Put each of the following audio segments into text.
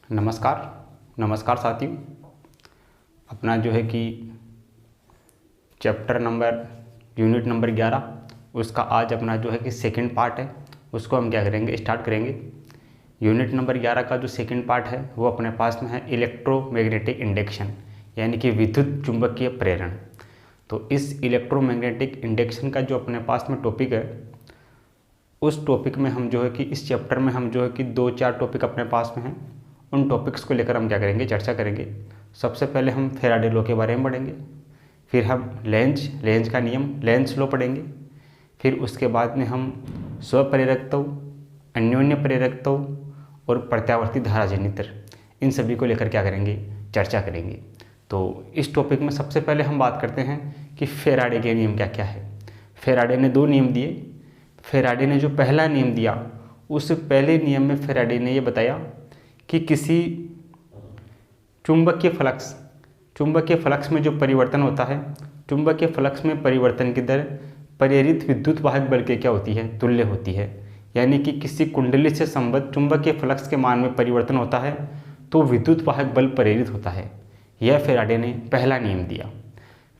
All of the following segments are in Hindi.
नमस्कार साथियों। अपना जो है कि चैप्टर नंबर यूनिट नंबर 11 उसका आज अपना जो है कि सेकंड पार्ट है, उसको हम क्या करेंगे, स्टार्ट करेंगे। यूनिट नंबर 11 का जो सेकंड पार्ट है वो अपने पास में है इलेक्ट्रोमैग्नेटिक इंडक्शन, यानी कि विद्युत चुंबकीय प्रेरण। तो इस इलेक्ट्रोमैग्नेटिक इंडक्शन का जो अपने पास में टॉपिक है, उस टॉपिक में हम जो है कि इस चैप्टर में हम जो है कि 2-4 टॉपिक अपने पास में हैं। उन टॉपिक्स को लेकर हम क्या करेंगे, चर्चा करेंगे। सबसे पहले हम फैराडे लॉ के बारे में पढ़ेंगे, फिर हम लेंज का नियम, लेंज लॉ पढ़ेंगे। फिर उसके बाद में हम स्वप्रेरकत्व, अन्योन्य प्रेरकत्व और प्रत्यावर्ती धाराजनित्र, इन सभी को लेकर क्या करेंगे, चर्चा करेंगे। तो इस टॉपिक में सबसे पहले हम बात करते हैं कि फैराडे के नियम क्या क्या है। फैराडे ने 2 नियम दिए। फैराडे ने जो पहला नियम दिया, उस पहले नियम में फैराडे ने ये बताया कि किसी चुंबकीय फ्लक्स में जो परिवर्तन होता है, चुंबकीय फ्लक्स में परिवर्तन की दर प्रेरित विद्युत वाहक बल के क्या होती है, तुल्य होती है। यानी कि किसी कुंडली से संबद्ध चुंबकीय फ्लक्स के मान में परिवर्तन होता है तो विद्युत वाहक बल प्रेरित होता है। यह फैराडे ने पहला नियम दिया।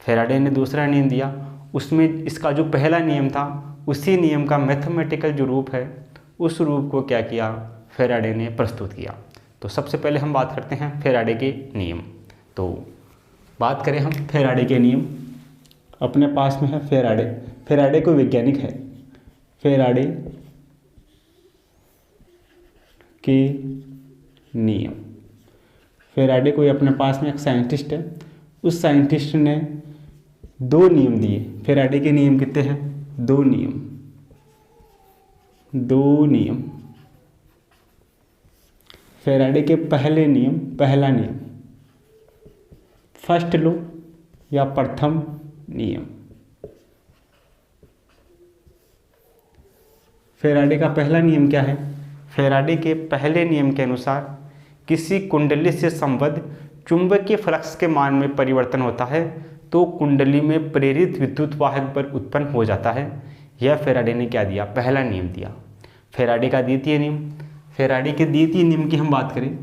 फैराडे ने दूसरा नियम दिया, उसमें इसका जो पहला नियम था उसी नियम का मैथमेटिकल जो रूप है, उस रूप को क्या किया, फैराडे ने प्रस्तुत किया। तो सबसे पहले हम बात करते हैं फैराडे के नियम। तो बात करें हम फैराडे के नियम, अपने पास में है फैराडे कोई वैज्ञानिक है। फैराडे के नियम, फैराडे कोई अपने पास में एक साइंटिस्ट है। उस साइंटिस्ट ने 2 नियम दिए। फैराडे के नियम कितने हैं, 2 नियम। फैराडे के पहला नियम फर्स्ट लॉ या प्रथम नियम। फैराडे का पहला नियम क्या है? फैराडे के पहले नियम के अनुसार किसी कुंडली से संबद्ध चुंबकीय फ्लक्स के मान में परिवर्तन होता है तो कुंडली में प्रेरित विद्युत वाहक बल उत्पन्न हो जाता है। यह फैराडे ने क्या दिया, पहला नियम दिया। फैराडे का द्वितीय नियम, फैराडे के द्वितीय नियम की हम बात करें,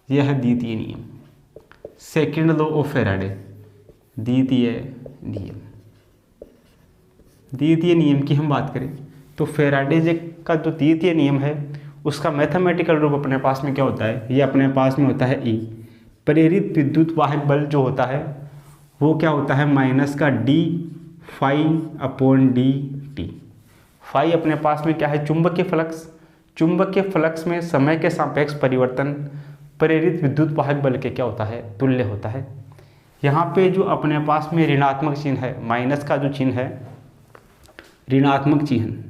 यह है द्वितीय नियम, सेकेंड लॉ ऑफ फैराडे। द्वितीय नियम की हम बात करें तो फैराडे का जो द्वितीय नियम है उसका मैथमेटिकल रूप अपने पास में क्या होता है, ये अपने पास में होता है E। प्रेरित विद्युत वाहक बल जो होता है वो क्या होता है, माइनस का d phi upon dt। Phi अपने पास में क्या है, चुंबकीय फ्लक्स में समय के सापेक्ष परिवर्तन प्रेरित विद्युत वाहक बल के क्या होता है, तुल्य होता है। यहाँ पे जो अपने पास में ऋणात्मक चिन्ह है, माइनस का जो चिन्ह है, ऋणात्मक चिन्ह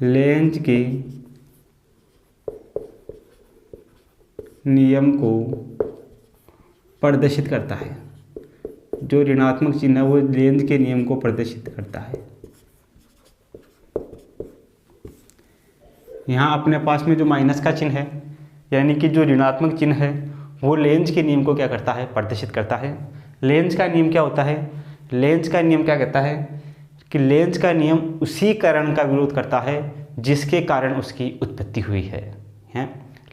लेंज के नियम को प्रदर्शित करता है। जो ऋणात्मक चिन्ह है वो लेंज के नियम को प्रदर्शित करता है। यहाँ अपने पास में जो माइनस का चिन्ह है, यानी कि जो ऋणात्मक चिन्ह है वो लेंज के नियम को क्या करता है, प्रदर्शित करता है। लेंज का नियम क्या होता है, लेंज का नियम क्या कहता है कि लेंज का नियम उसी कारण का विरोध करता है जिसके कारण उसकी उत्पत्ति हुई है।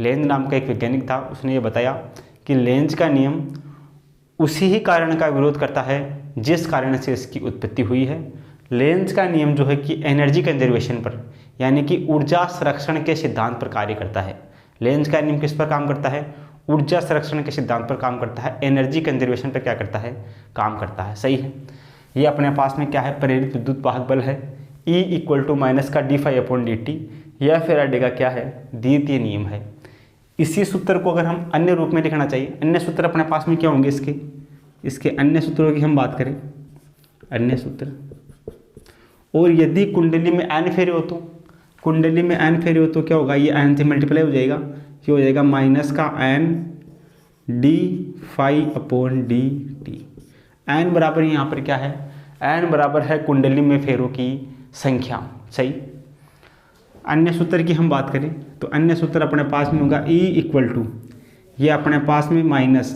लेंज नाम का एक वैज्ञानिक था, उसने ये बताया कि लेंज का नियम उसी ही कारण का विरोध करता है जिस कारण से इसकी उत्पत्ति हुई है। लेंज का नियम जो है कि एनर्जी कंजर्वेशन पर, यानी कि ऊर्जा संरक्षण के सिद्धांत पर कार्य करता है। लेंज का नियम किस पर काम करता है, ऊर्जा संरक्षण के सिद्धांत पर काम करता है, एनर्जी कंजर्वेशन पर क्या करता है, काम करता है। सही है। ये अपने पास में क्या है, प्रेरित विद्युत वाहक बल है, E इक्वल माइनस का d फाई अपॉन dt। यह फैराडे का क्या है, द्वितीय नियम है। इसी सूत्र को अगर हम अन्य रूप में लिखना चाहिए, अन्य सूत्र अपने पास में क्या होंगे, इसके अन्य सूत्रों की हम बात करें, अन्य सूत्र। और यदि कुंडली में n फेरे हो तो क्या होगा, ये n से मल्टीप्लाई हो जाएगा, ये हो जाएगा माइनस का n d phi upon dt। n बराबर यहाँ पर क्या है, n बराबर है कुंडली में फेरों की संख्या। सही। अन्य सूत्र की हम बात करें तो अन्य सूत्र अपने पास में होगा E इक्वल टू, ये अपने पास में माइनस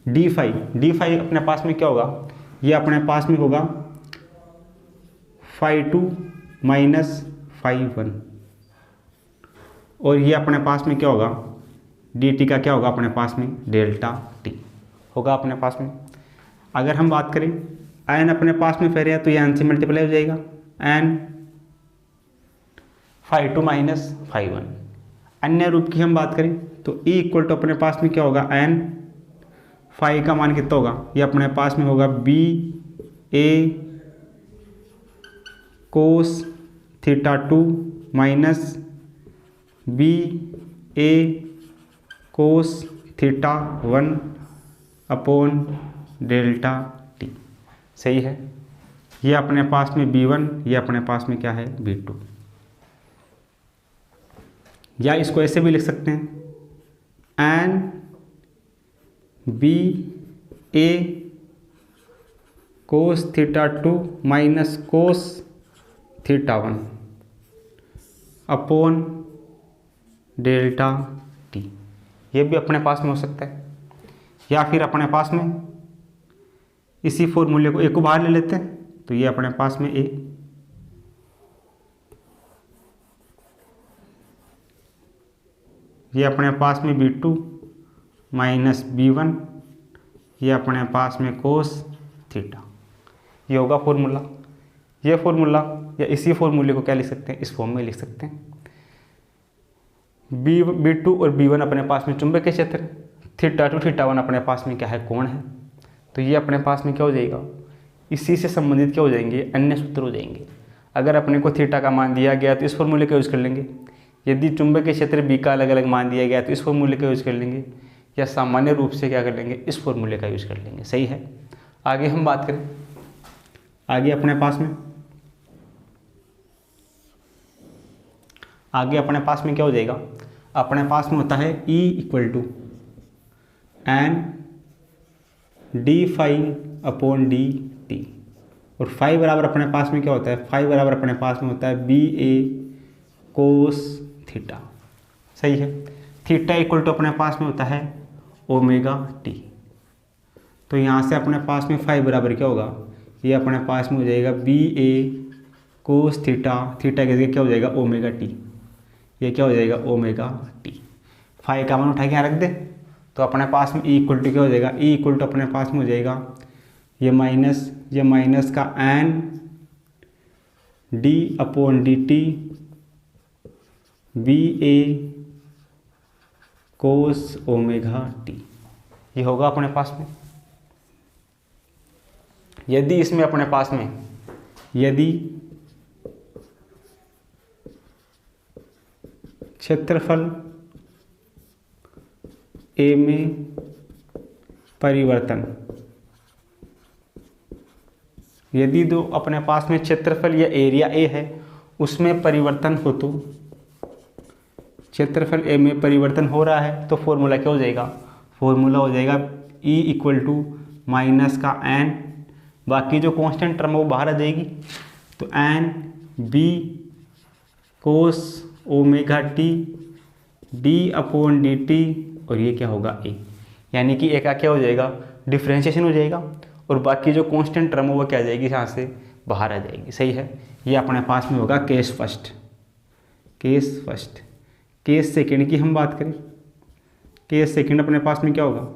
डी फाई अपने पास में क्या होगा, ये अपने पास में होगा φ2 माइनस φ1, और ये अपने पास में क्या होगा, dt का क्या होगा अपने पास में, डेल्टा t होगा अपने पास में। अगर हम बात करें n अपने पास में फिर है तो ये n से मल्टीप्लाई हो जाएगा, n φ2 माइनस φ1। अन्य रूप की हम बात करें तो e इक्वल टू अपने पास में क्या होगा, n फाई का मान कितना होगा, ये अपने पास में होगा B A cos θ2 minus B A cos θ1 upon delta T. सही है। ये अपने पास में b1, ये अपने पास में क्या है, b2। या इसको ऐसे भी लिख सकते हैं n B A cos θ2 minus cos θ1 upon delta T. ये भी अपने पास में हो सकता है। या फिर अपने पास में इसी फॉर्मूले को एक को बाहर ले लेते हैं तो ये अपने पास में ए, ये अपने पास में b2 माइनस b1, ये अपने पास में कोस थीटा। ये होगा फॉर्मूला। ये फॉर्मूला या इसी फॉर्मूले को क्या लिख सकते हैं, इस फॉर्म में लिख सकते हैं। b2 और b1 अपने पास में चुंबकीय क्षेत्र, θ2 θ1 अपने पास में क्या है, कोण है। तो ये अपने पास में क्या हो जाएगा, इसी से संबंधित क्या हो जाएंगे, अन्य सूत्र हो जाएंगे। अगर अपने को थीटा का मान दिया गया तो इस फॉर्मूले का यूज़ कर लेंगे। यदि चुंबकीय क्षेत्र बी का अलग अलग मान दिया गया तो इस फॉर्मूले का यूज़ कर लेंगे, या सामान्य रूप से क्या कर लेंगे, इस फॉर्मूले का यूज़ कर लेंगे। सही है। आगे हम बात करें, आगे अपने पास में क्या हो जाएगा, अपने पास में होता है E equal to n D phi upon D T, और फाई बराबर अपने पास में क्या होता है, फाई बराबर अपने पास में होता है बी ए कोस थीटा। सही है। थीटा इक्वल टू अपने पास में होता है ओमेगा टी। तो यहाँ से अपने पास में फाई बराबर क्या होगा, ये अपने पास में हो जाएगा B A cos theta, theta के जगह क्या हो जाएगा, ओमेगा टी। ये क्या हो जाएगा, ओमेगा टी। फाई का मान उठा के यहाँ रख दे तो अपने पास में ई इक्वल टू क्या हो जाएगा, ई इक्वल टू अपने पास में हो जाएगा ये माइनस का N D upon D T B A cos omega T. ये होगा अपने पास में। यदि इसमें अपने पास में यदि क्षेत्रफल ए में परिवर्तन, यदि दो अपने पास में क्षेत्रफल या एरिया ए है उसमें परिवर्तन हो, तो क्षेत्रफल ए में परिवर्तन हो रहा है तो फॉर्मूला क्या हो जाएगा, फॉर्मूला हो जाएगा E इक्वल टू माइनस का n, बाकी जो कांस्टेंट टर्म है वो बाहर आ जाएगी, तो n B cos omega T D upon D T, और ये क्या होगा ए। यानी कि ए का क्या हो जाएगा, डिफ्रेंशिएशन हो जाएगा, और बाकी जो कांस्टेंट टर्म है वो क्या आ जाएगी, यहाँ से बाहर आ जाएगी। सही है। ये अपने पास में होगा केस फर्स्ट। केस सेकंड की हम बात करें, केस सेकंड अपने पास में क्या होगा,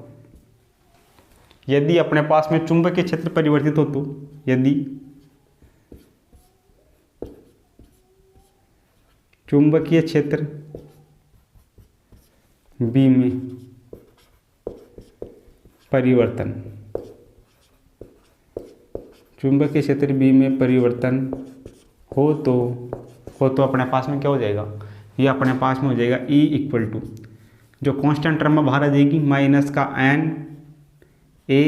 यदि अपने पास में चुंबकीय क्षेत्र परिवर्तित हो, तो यदि चुंबकीय क्षेत्र बी में परिवर्तन, चुंबकीय क्षेत्र बी में परिवर्तन हो तो अपने पास में क्या हो जाएगा, ये अपने पास में हो जाएगा E इक्वल टू, जो कांस्टेंट टर्म में बाहर आ जाएगी, माइनस का n A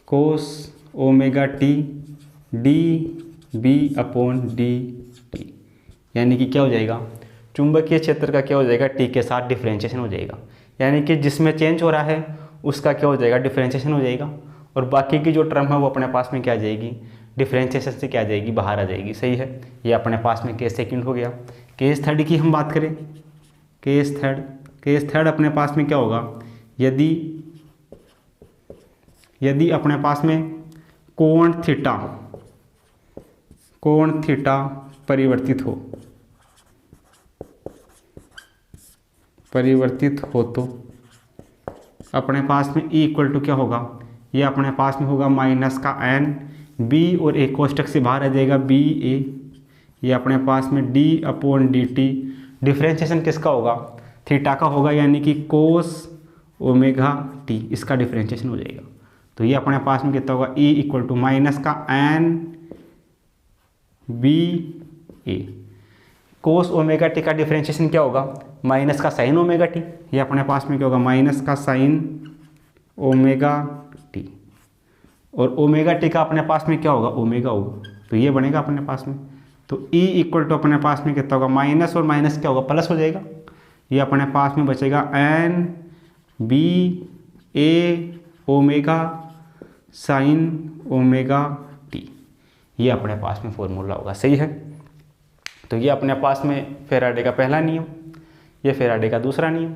cos omega T D B upon D T. यानी कि क्या हो जाएगा, चुंबकीय क्षेत्र का क्या हो जाएगा, टी के साथ डिफरेंशिएशन हो जाएगा। यानी कि जिसमें चेंज हो रहा है उसका क्या हो जाएगा, डिफरेंशिएशन हो जाएगा, और बाकी की जो टर्म है वो अपने पास में क्या आ जाएगी, डिफरेंशिएशन से क्या आ जाएगी, बाहर आ जाएगी। सही है। ये अपने पास में केस सेकंड हो गया। केस थर्ड की हम बात करें, केस थर्ड अपने पास में क्या होगा, यदि अपने पास में कोण थीटा परिवर्तित हो तो अपने पास में E इक्वल टू क्या होगा, ये अपने पास में होगा माइनस का n, b और a कोष्टक से बाहर आ जाएगा b a, ये अपने पास में d/dt। डिफ्रेंशिएशन किसका होगा, थीटा का होगा, यानी कि कोस ओमेगा t, इसका डिफ्रेंशिएशन हो जाएगा। तो ये अपने पास में कितना होगा, E इक्वल टू माइनस का n b a। Cos omega T का डिफ्रेंशिएशन क्या होगा, माइनस का साइन ओमेगा टी, ये अपने पास में क्या होगा, माइनस का साइन ओमेगा टी, और ओमेगा टी का अपने पास में क्या होगा, ओमेगा होगा, तो ये बनेगा अपने पास में। तो E इक्वल टू अपने पास में कितना होगा, माइनस और माइनस क्या होगा, प्लस हो जाएगा, ये अपने पास में बचेगा n b a omega sine omega T, ये अपने पास में फॉर्मूला होगा। सही है। तो ये अपने पास में फैराडे का पहला नियम, ये फैराडे का दूसरा नियम।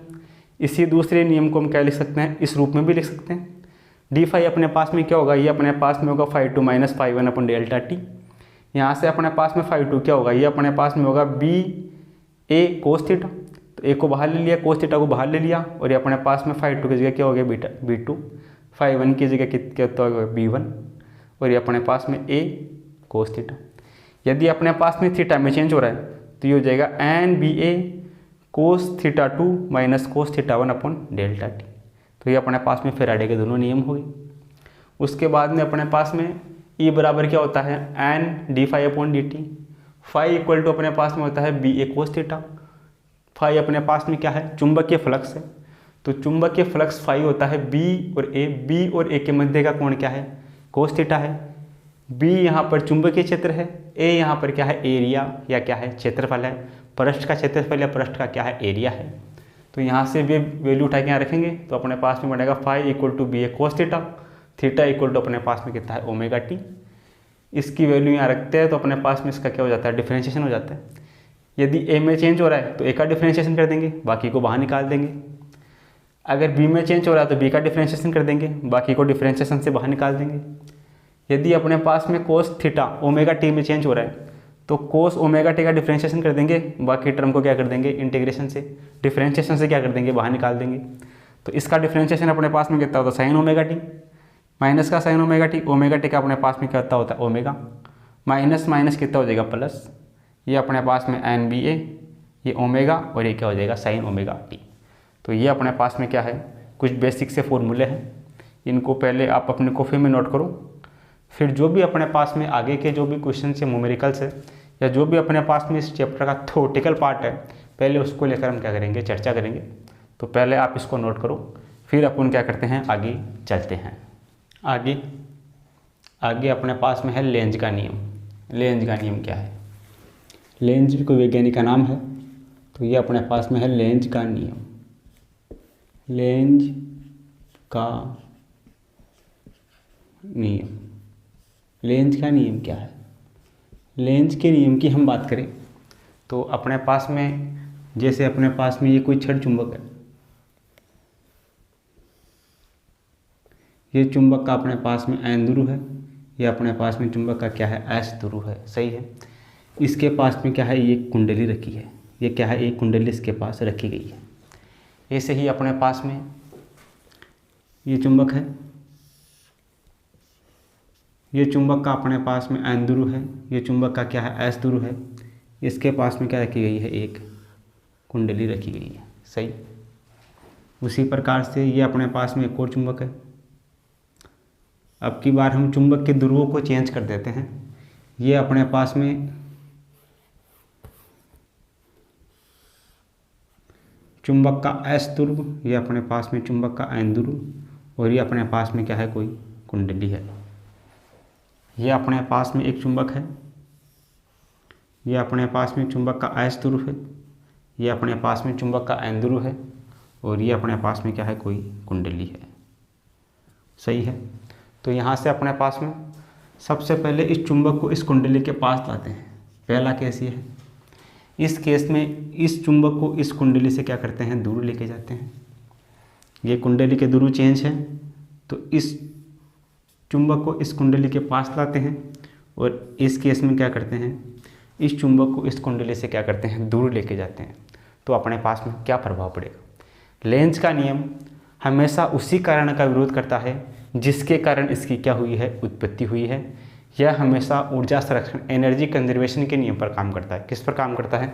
इसी दूसरे नियम को हम क्या लिख सकते हैं, इस रूप में भी लिख सकते हैं। डी फाई अपने पास में क्या होगा, ये अपने पास में होगा φ2 माइनस φ1 अपन डेल्टा टी। यहाँ से अपने पास में φ2 क्या होगा, ये अपने पास में होगा बी ए कोस थीटा, तो ए को बाहर ले लिया, कोस थीटा को बाहर ले लिया, और ये अपने पास में φ2 की जगह क्या हो गया, बीटा b2, φ1 की जगह कितना होगा b1, और ये अपने पास में a कोस थीटा। यदि अपने पास में थीटा में चेंज हो रहा है तो ये हो जाएगा n B A cos theta 2 minus cos theta 1 upon delta T. तो ये अपने पास में फैराडे के दोनों नियम हो गए। उसके बाद में अपने पास में E बराबर क्या होता है, n D phi upon D T. Phi equal to अपने पास में होता है B A cos theta. Phi अपने पास में क्या है, चुंबकीय फ्लक्स है, तो चुंबकीय फ्लक्स फाई होता है बी और ए के मध्य का कोण क्या है, कोस थीटा है। बी यहाँ पर चुंबकीय क्षेत्र है, ए यहाँ पर क्या है, एरिया या क्या है, क्षेत्रफल है, पृष्ठ का क्षेत्रफल या पृष्ठ का क्या है, एरिया है। तो यहाँ से भी वैल्यू उठा के यहाँ रखेंगे तो अपने पास में बनेगा phi equal to B A cos theta, theta equal to अपने पास में कितना है, ओमेगा टी। इसकी वैल्यू यहाँ रखते हैं तो अपने पास में इसका क्या हो जाता है, डिफ्रेंशिएशन हो जाता है। यदि ए में चेंज हो रहा है तो ए का डिफ्रेंशिएशन कर देंगे, बाकी को बाहर निकाल देंगे। अगर बी में चेंज हो रहा है तो बी का डिफ्रेंशिएशन कर देंगे, बाकी को डिफ्रेंशिएशन से बाहर निकाल देंगे। यदि अपने पास में कोस थीटा ओमेगा टी में चेंज हो रहा है तो कोस ओमेगा टी का डिफ्रेंशिएशन कर देंगे, बाकी टर्म को क्या कर देंगे, इंटीग्रेशन से, डिफ्रेंशिएशन से क्या कर देंगे, बाहर निकाल देंगे। तो इसका डिफ्रेंशिएशन अपने पास में कितना होता है, साइन ओमेगा टी, माइनस का साइन ओमेगा टी का अपने पास में क्या होता है, ओमेगा, माइनस माइनस कितना हो जाएगा, प्लस, ये अपने पास में एन बी ए, ये ओमेगा, और ये क्या हो जाएगा, साइन ओमेगा टी। तो ये अपने पास में क्या है, कुछ बेसिक से फॉर्मूले हैं, इनको पहले आप अपने कॉपी में नोट करो। फिर जो भी अपने पास में आगे के जो भी क्वेश्चन है, न्यूमेरिकल्स है, या जो भी अपने पास में इस चैप्टर का थ्योरेटिकल पार्ट है, पहले उसको लेकर हम क्या करेंगे, चर्चा करेंगे। तो पहले आप इसको नोट करो, फिर अपन क्या करते हैं, आगे चलते हैं। आगे अपने पास में है लेंज का नियम। लेंज का नियम क्या है, लेंज कोई वैज्ञानिक का नाम है, तो ये अपने पास में है लेंज का नियम। लेंज का नियम, लेंज का नियम क्या है, लेंज के नियम की हम बात करें तो अपने पास में, जैसे अपने पास में ये कोई छड़ चुंबक है, ये चुंबक का अपने पास में एन ध्रुव है, ये अपने पास में चुंबक का क्या है, एस ध्रुव है। सही है। इसके पास में क्या है, ये कुंडली रखी है, ये क्या है, एक कुंडली इसके पास रखी गई है। ऐसे ही अपने पास में ये चुंबक है, ये चुंबक का अपने पास में एन ध्रुव है, ये चुंबक का क्या है, एस ध्रुव है। इसके पास में क्या रखी गई है, एक कुंडली रखी गई है। सही। उसी प्रकार से ये अपने पास में एक और चुंबक है। अब की बार हम चुंबक के ध्रुवों को चेंज कर देते हैं। ये अपने पास में चुंबक का एस ध्रुव, ये अपने पास में चुंबक का एन ध्रुव, और ये अपने पास में क्या है, कोई कुंडली है। ये अपने पास में एक चुंबक है, ये अपने पास में चुंबक का एस ध्रुव है, ये अपने पास में चुंबक का एन ध्रुव है, और ये अपने पास में क्या है, कोई कुंडली है। सही है। तो यहाँ से अपने पास में सबसे पहले इस चुंबक को इस कुंडली के पास लाते हैं। पहला केस ये है। इस केस में इस चुंबक को इस कुंडली से क्या करते हैं, दूर लेके जाते हैं। ये कुंडली के ध्रुव चेंज है, तो इस चुंबक को इस कुंडली के पास लाते हैं और इस केस में क्या करते हैं, इस चुंबक को इस कुंडली से क्या करते हैं, दूर लेके जाते हैं। तो अपने पास में क्या प्रभाव पड़ेगा। लेंज का नियम हमेशा उसी कारण का विरोध करता है जिसके कारण इसकी क्या हुई है, उत्पत्ति हुई है। यह हमेशा ऊर्जा संरक्षण, एनर्जी कंजर्वेशन के नियम पर काम करता है। किस पर काम करता है,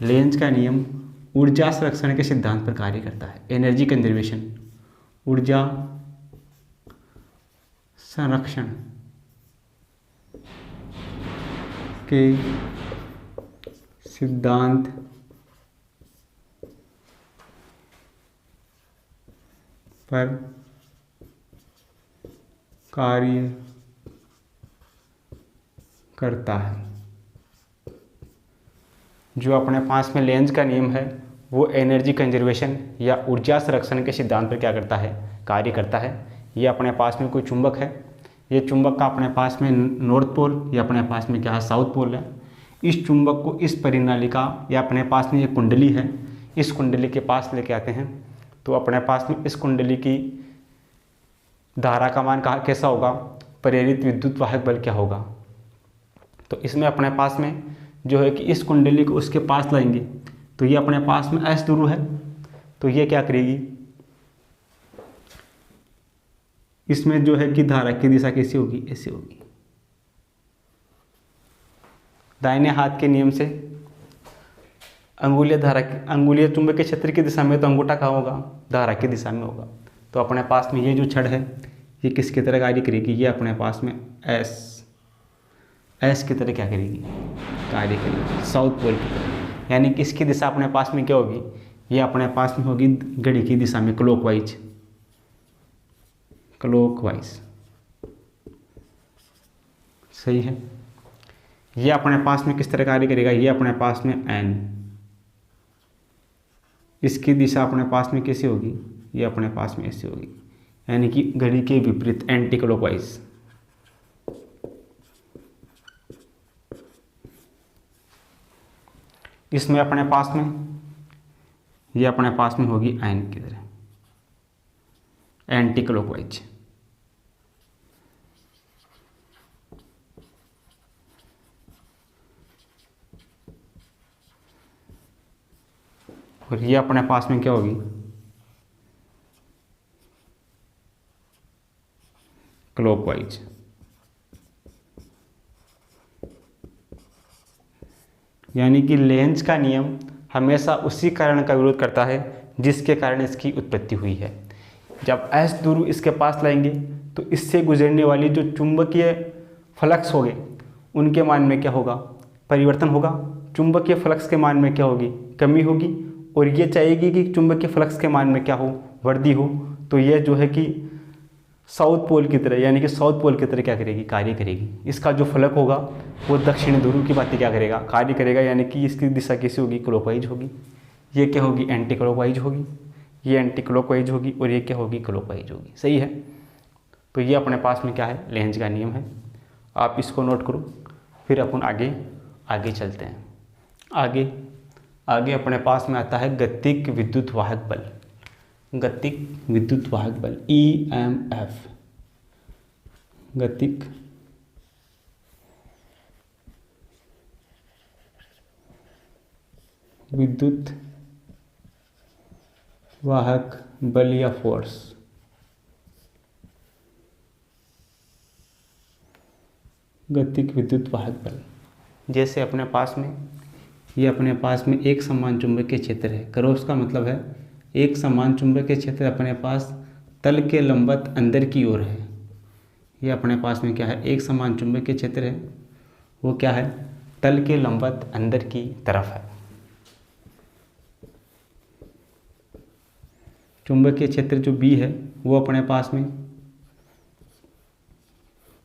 लेंज का नियम ऊर्जा संरक्षण के सिद्धांत पर कार्य करता है। एनर्जी कंजर्वेशन, ऊर्जा संरक्षण के सिद्धांत पर कार्य करता है। जो अपने पास में लेंज का नियम है वो एनर्जी कंजर्वेशन या ऊर्जा संरक्षण के सिद्धांत पर क्या करता है, कार्य करता है। ये अपने पास में कोई चुंबक है, ये चुंबक का अपने पास में नॉर्थ पोल या अपने पास में क्या है, साउथ पोल है। इस चुंबक को इस परिनाली का या अपने पास में ये कुंडली है, इस कुंडली के पास लेके आते हैं। तो अपने पास में इस कुंडली की धारा का मान कहाँ कैसा होगा, प्रेरित विद्युत वाहक बल क्या होगा। तो इसमें अपने पास में जो है कि इस कुंडली को उसके पास लाएंगे तो ये अपने पास में एस ध्रुव है, तो ये क्या करेगी, इसमें जो है कि धारा की दिशा कैसी होगी, ऐसी होगी। दाहिने हाथ के नियम से अंगुलीय धारा, अंगुलीय चुंबकीय क्षेत्र की दिशा में तो अंगूठा कहाँ होगा, धारा की दिशा में होगा। तो अपने पास में ये जो छड़ है ये किसकी तरह कार्य करेगी, ये अपने पास में एस की तरह क्या करेगी, कार्य करेगी, साउथ पोल की तरह। यानी कि इसकी दिशा अपने पास में क्या होगी, ये अपने पास में होगी घड़ी की दिशा में, क्लॉकवाइज, क्लॉकवाइज, सही है। ये अपने पास में किस तरह कार्य करेगा, ये अपने पास में एन, इसकी दिशा अपने पास में कैसी होगी, ये अपने पास में ऐसी होगी, यानी कि घड़ी के विपरीत, एंटी क्लॉकवाइज। इसमें अपने पास में ये अपने पास में होगी एन की तरह, एंटी क्लॉकवाइज। और ये अपने पास में क्या होगी, क्लॉकवाइज। यानी कि लेंज का नियम हमेशा उसी कारण का विरोध करता है जिसके कारण इसकी उत्पत्ति हुई है। जब एस ध्रुव इसके पास लाएंगे तो इससे गुजरने वाली जो चुंबकीय फ्लक्स होंगे उनके मान में क्या होगा, परिवर्तन होगा। चुंबकीय फ्लक्स के मान में क्या होगी, कमी होगी। और ये चाहेगी कि चुंबकीय फ्लक्स के मान में क्या हो, वृद्धि हो। तो यह जो है कि साउथ पोल की तरह, यानी कि साउथ पोल की तरह क्या करेगी, कार्य करेगी। इसका जो फलक होगा वो दक्षिण ध्रुव की बातें क्या करेगा, कार्य करेगा। यानी कि इसकी दिशा कैसी होगी, क्लॉकवाइज होगी। ये क्या होगी, एंटी क्लॉकवाइज होगी। ये एंटी क्लॉकवाइज होगी और ये क्या होगी, क्लॉकवाइज होगी। सही है। तो ये अपने पास में क्या है, लेंज का नियम है। आप इसको नोट करो, फिर अपन आगे चलते हैं। आगे अपने पास में आता है गतिक विद्युत वाहक बल। गतिक विद्युत वाहक बल, EMF, गतिक विद्युत वाहक बल या फोर्स। गतिक विद्युत वाहक बल, जैसे अपने पास में ये अपने पास में एक समान चुंबकीय क्षेत्र है। क्रॉस का मतलब है एक समान चुंबकीय क्षेत्र अपने पास तल के लंबवत अंदर की ओर है। ये अपने पास में क्या है, एक समान चुंबकीय क्षेत्र है, वो क्या है, तल के लंबवत अंदर की तरफ है। चुंबकीय क्षेत्र जो B है वो अपने पास में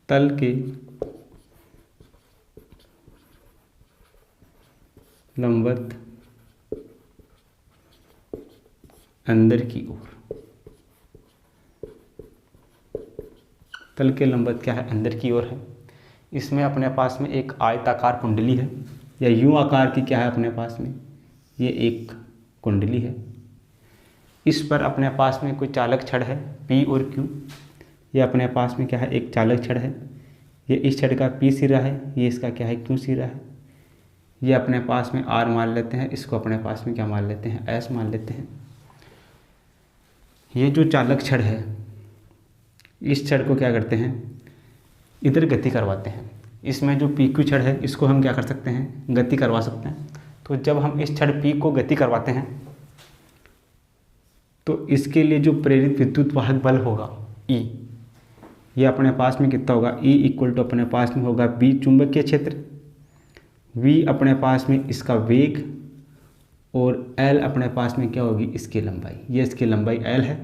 तल के लंबवत अंदर की ओर, तल के लंबवत क्या है, अंदर की ओर है। इसमें अपने पास में एक आयताकार कुंडली है या यूं आकार की क्या है अपने पास में, ये एक कुंडली है। इस पर अपने पास में कोई चालक छड़ है P और Q। ये अपने पास में क्या है, एक चालक छड़ है। ये इस छड़ का पी सिरा है, ये इसका क्या है, क्यू सिरा है। ये अपने पास में आर मान लेते हैं, इसको अपने पास में क्या मान लेते हैं, एस मान लेते हैं। ये जो चालक छड़ है, इस छड़ को क्या करते हैं, इधर गति करवाते हैं। इसमें जो पी क्यू छड़ है, इसको हम क्या कर सकते हैं, गति करवा सकते हैं। तो जब हम इस छड़ पी को गति करवाते हैं तो इसके लिए जो प्रेरित विद्युत वाहक बल होगा ई, ये अपने पास में कितना होगा, ई इक्वल टू अपने पास में होगा बी चुंबकीय क्षेत्र, वी अपने पास में इसका वेग, और एल अपने पास में क्या होगी, इसकी लंबाई। ये इसकी लंबाई एल है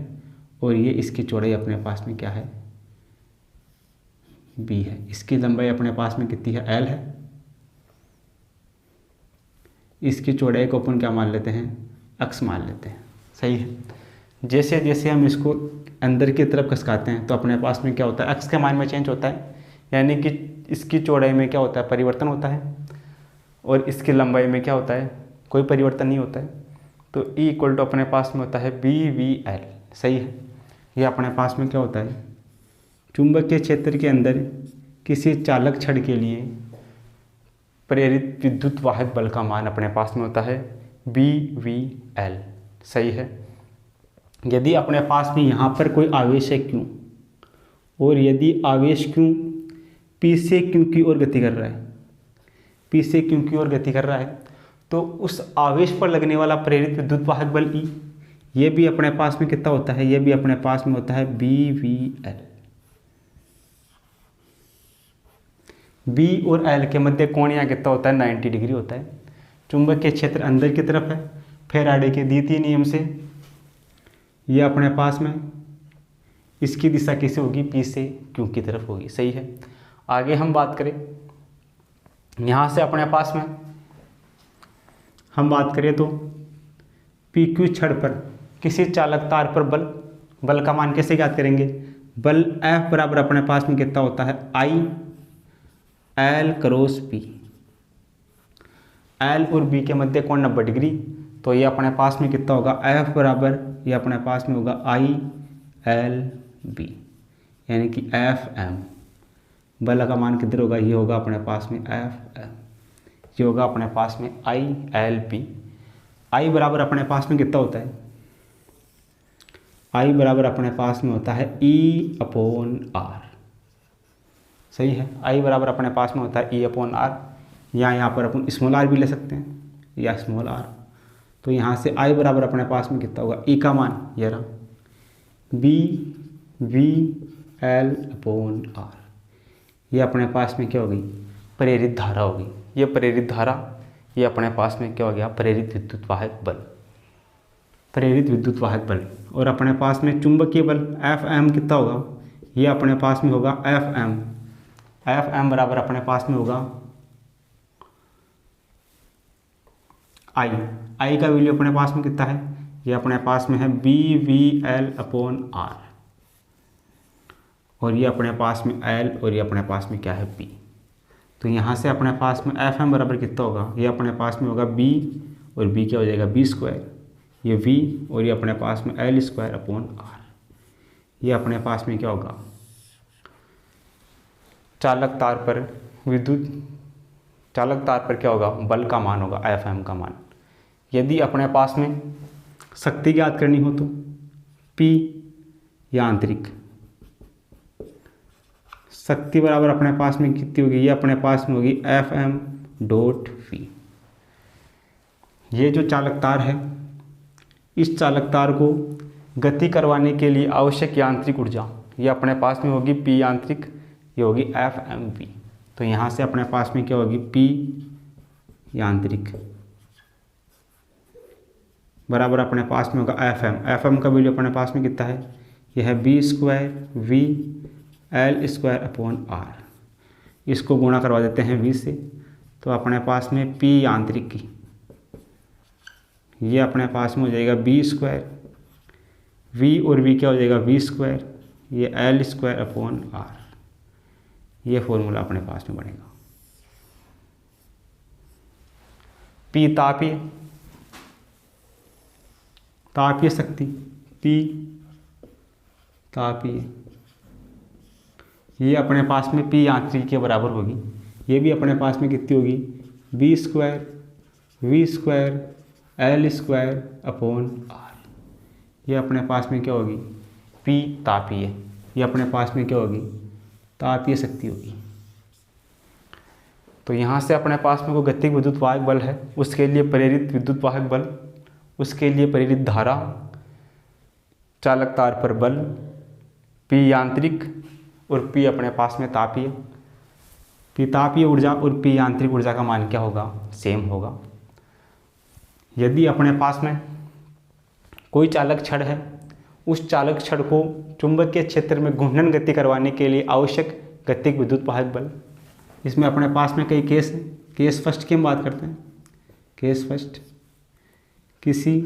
और ये इसकी चौड़ाई अपने पास में क्या है, बी है। इसकी लंबाई अपने पास में कितनी है, एल है। इसकी चौड़ाई को अपन क्या मान लेते हैं, अक्स मान लेते हैं। सही है। जैसे जैसे हम इसको अंदर की तरफ खसकाते हैं तो अपने पास में क्या होता है, अक्स के मान में चेंज होता है, यानी कि इसकी चौड़ाई में क्या होता है, परिवर्तन होता है, और इसकी लंबाई में क्या होता है, कोई परिवर्तन नहीं होता है। तो ई इक्वल टू अपने पास में होता है बी वी एल। सही है। ये अपने पास में क्या होता है, चुंबकीय क्षेत्र के अंदर किसी चालक छड़ के लिए प्रेरित विद्युत वाहक बल का मान अपने पास में होता है बी वी एल। सही है। यदि अपने पास में यहाँ पर कोई आवेश है क्यू, और यदि आवेश क्यू पी से क्यू की ओर गति कर रहा है, पी से क्यू की ओर गति कर रहा है, तो उस आवेश पर लगने वाला प्रेरित विद्युत वाहक बल ई, ये भी अपने पास में कितना होता है, ये भी अपने पास में होता है बी वी एल। बी और एल के मध्य कोण यहाँ कितना होता है, 90 डिग्री होता है। चुंबकीय क्षेत्र अंदर की तरफ है। फैराडे के द्वितीय नियम से ये अपने पास में इसकी दिशा किसे होगी, पी से क्यू की तरफ होगी। सही है। आगे हम बात करें, यहाँ से अपने पास में हम बात करें तो पी क्यू छड़ पर किसी चालक तार पर बल का मान कैसे ज्ञात करेंगे। बल F बराबर अपने पास में कितना होता है, I L cross P. L और बी के मध्य कोण 90 डिग्री, तो ये अपने पास में कितना होगा, F बराबर ये अपने पास में होगा आई एल बी, यानी कि एफ एम। बल का मान किधर होगा, ये होगा अपने पास में एफ एम, ये होगा अपने पास में आई एल पी। आई बराबर अपने पास में कितना होता है, आई बराबर अपने पास में होता है ई अपॉन आर। सही है। आई बराबर अपने पास में होता है ई अपॉन आर, या यहाँ पर अपन स्मॉल आर भी ले सकते हैं या स्मॉल आर। तो यहाँ से आई बराबर अपने पास में कितना होगा, ई का मान ये रहा, B V L upon R. ये अपने पास में क्या होगी, प्रेरित धारा होगी। ये प्रेरित धारा, ये अपने पास में क्या हो गया, प्रेरित विद्युत वाहक बल, प्रेरित विद्युत वाहक बल। और अपने पास में चुंबकीय बल एफ एम कितना होगा, ये अपने पास में होगा एफ एम। एफ एम बराबर अपने पास में होगा आई। आई का वैल्यू अपने पास में कितना है, ये अपने पास में है B V L upon R, और ये अपने पास में एल, और ये अपने पास में क्या है, पी। तो यहाँ से अपने पास में एफ एम बराबर कितना होगा, ये अपने पास में होगा बी, और बी क्या हो जाएगा, बी स्क्वायर, ये वी, और ये अपने पास में एल स्क्वायर अपॉन आर। ये अपने पास में क्या होगा, चालक तार पर विद्युत, चालक तार पर क्या होगा, बल का मान होगा एफ एम का मान। यदि अपने पास में शक्ति ज्ञात करनी हो तो पी यांत्रिक शक्ति बराबर अपने पास में कितनी होगी, ये अपने पास में होगी एफ एम डॉट वी। ये जो चालक तार है, इस चालक तार को गति करवाने के लिए आवश्यक यांत्रिक ऊर्जा ये अपने पास में होगी पी यांत्रिक, ये होगी एफ एम वी। तो यहाँ से अपने पास में क्या होगी, पी यांत्रिक बराबर अपने पास में होगा एफ एम। एफ एम का वैल्यू अपने पास में कितना है, यह है B square V L square upon R. इसको गुणा करवा देते हैं वी से, तो अपने पास में पी यांत्रिक की ये अपने पास में हो जाएगा बी स्क्वायर, वी और वी क्या हो जाएगा, वी स्क्वायर, ये एल स्क्वायर अपॉन आर। ये फॉर्मूला अपने पास में बनेगा। पी तापीय, तापीय शक्ति, पी तापीय ये अपने पास में P यांत्रिक के बराबर होगी। ये भी अपने पास में कितनी होगी, B square V square L square upon R. ये अपने पास में क्या होगी, P तापीय। ये अपने पास में क्या होगी, तापीय शक्ति होगी। तो यहाँ से अपने पास में कोई गतिज विद्युत वाहक बल है, उसके लिए प्रेरित विद्युत वाहक बल, उसके लिए प्रेरित धारा, चालक तार पर बल, P यांत्रिक और P अपने पास में तापीय। P तापीय ऊर्जा और P यांत्रिक ऊर्जा का मान क्या होगा, सेम होगा। यदि अपने पास में कोई चालक छड़ है, उस चालक छड़ को चुंबकीय क्षेत्र में घूर्णन गति करवाने के लिए आवश्यक गतिज विद्युत वाहक बल। इसमें अपने पास में कई केस हैं। केस फर्स्ट की हम बात करते हैं। केस फर्स्ट, किसी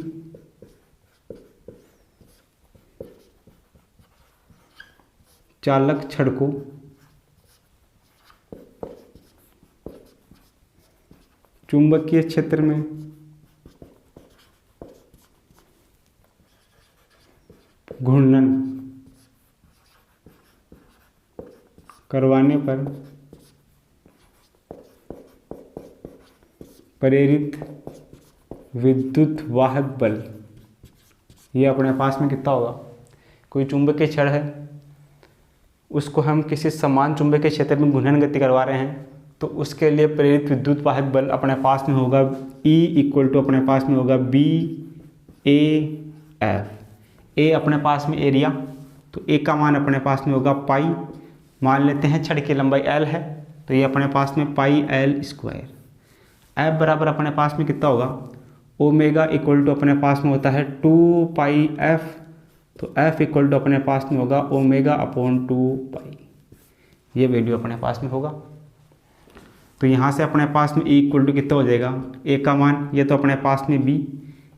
चालक छड़ को चुंबकीय क्षेत्र में घूर्णन करवाने पर प्रेरित विद्युत वाहक बल, ये अपने पास में कितना होगा, कोई चुंबकीय छड़ है, उसको हम किसी समान चुंबकीय क्षेत्र में घूर्णन गति करवा रहे हैं, तो उसके लिए प्रेरित विद्युत वाहक बल अपने पास में होगा E = अपने पास में होगा B A F। ए अपने पास में एरिया, तो ए का मान अपने पास में होगा पाई। मान लेते हैं छड़ की लंबाई L है, तो ये अपने पास में पाई L स्क्वायर। F बराबर अपने पास में कितना होगा, ओमेगा = अपने पास में होता है 2 पाई F, तो F = अपने पास में होगा ओमेगा अपॉन 2 पाई। ये वैल्यू अपने पास में होगा। तो यहाँ से अपने पास में E = कितना हो जाएगा, ए का मान, ये तो अपने पास में B,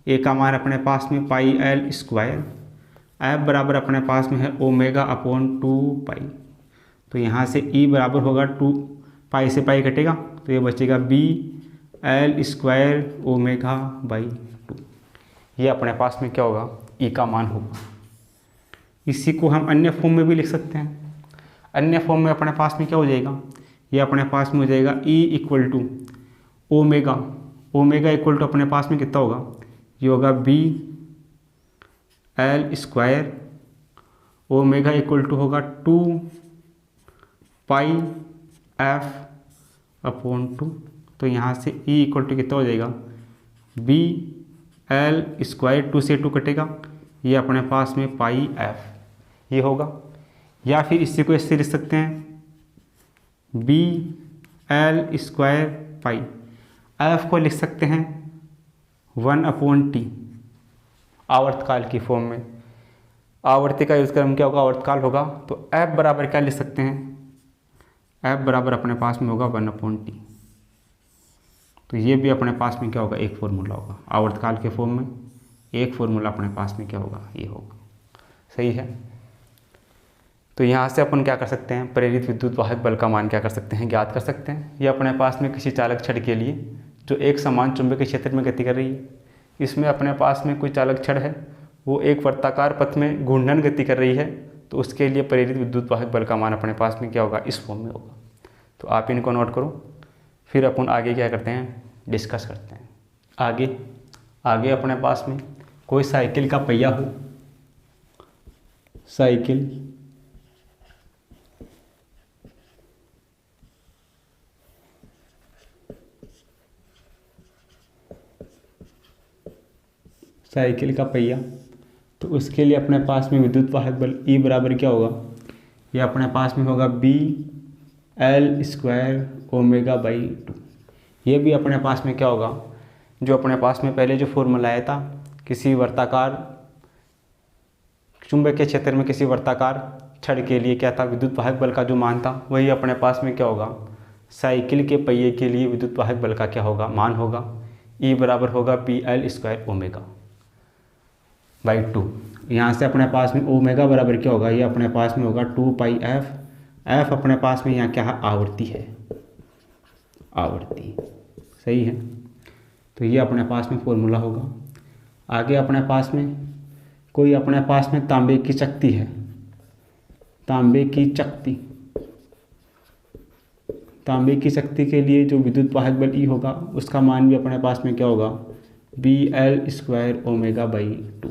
ए का मान अपने पास में पाई L स्क्वायर, F बराबर अपने पास में है ओमेगा अपॉन 2 पाई। तो यहाँ से E बराबर होगा 2 पाई से पाई कटेगा, तो ये बचेगा B L square omega by 2। ये अपने पास में क्या होगा, E का मान होगा। इसी को हम अन्य फॉर्म में भी लिख सकते हैं। अन्य फॉर्म में अपने पास में क्या हो जाएगा, ये अपने पास में हो जाएगा E = ओमेगा, ओमेगा = अपने पास में कितना होगा, ये होगा B L स्क्वायर, ओमेगा = होगा 2 पाई F अपॉन 2। तो यहाँ से E = कितना हो जाएगा, B L स्क्वायर, 2 से 2 कटेगा, ये अपने पास में पाई F ये होगा। या फिर इसी को इससे लिख सकते हैं B L square pi, F को लिख सकते हैं 1/T आवर्तकाल की फॉर्म में। आवर्ती का यूज़ कर हम क्या होगा, आवर्तकाल होगा। तो F बराबर क्या लिख सकते हैं, F बराबर अपने पास में होगा 1/T। तो ये भी अपने पास में क्या होगा, एक फॉर्मूला होगा। आवर्तकाल के फॉर्म में एक फॉर्मूला अपने पास में क्या होगा, ये होगा। सही है। तो यहाँ से अपन क्या कर सकते हैं, प्रेरित विद्युत वाहक बल का मान क्या कर सकते हैं, ज्ञात कर सकते हैं। ये अपने पास में किसी चालक छड़ के लिए जो एक समान चुंबकीय क्षेत्र में गति कर रही है, इसमें अपने पास में कोई चालक छड़ है, वो एक वर्ताकार पथ में घूर्णन गति कर रही है, तो उसके लिए प्रेरित विद्युत वाहक बल का मान अपने पास में क्या होगा, इस फॉर्म में होगा। तो आप इनको नोट करो, फिर अपन आगे क्या करते हैं, डिस्कस करते हैं। आगे अपने पास में कोई साइकिल का पहिया हो, साइकिल का पहिया, तो उसके लिए अपने पास में विद्युत वाहक बल E बराबर क्या होगा, ये अपने पास में होगा B L square omega by 2। ये भी अपने पास में क्या होगा, जो अपने पास में पहले जो फॉर्मूला आया था, किसी वर्ताकार चुंबकीय क्षेत्र में किसी वर्ताकार छड़ के लिए क्या था, विद्युत वाहक बल का जो मान था, वही अपने पास में क्या होगा, साइकिल के पहिए के लिए विद्युत वाहक बल का क्या होगा, मान होगा। E बराबर होगा B L square omega by 2। यहाँ से अपने पास में ओमेगा बराबर क्या होगा, ये अपने पास में होगा 2 पाई F। F अपने पास में यहाँ क्या है, आवृत्ति है, आवृत्ति। सही है। तो ये अपने पास में फॉर्मूला होगा। आगे अपने पास में कोई अपने पास में तांबे की चक्ति है, तांबे की चक्ति, तांबे की शक्ति के लिए जो विद्युत वाहक बल E होगा उसका मान भी अपने पास में क्या होगा, BL²ω/2।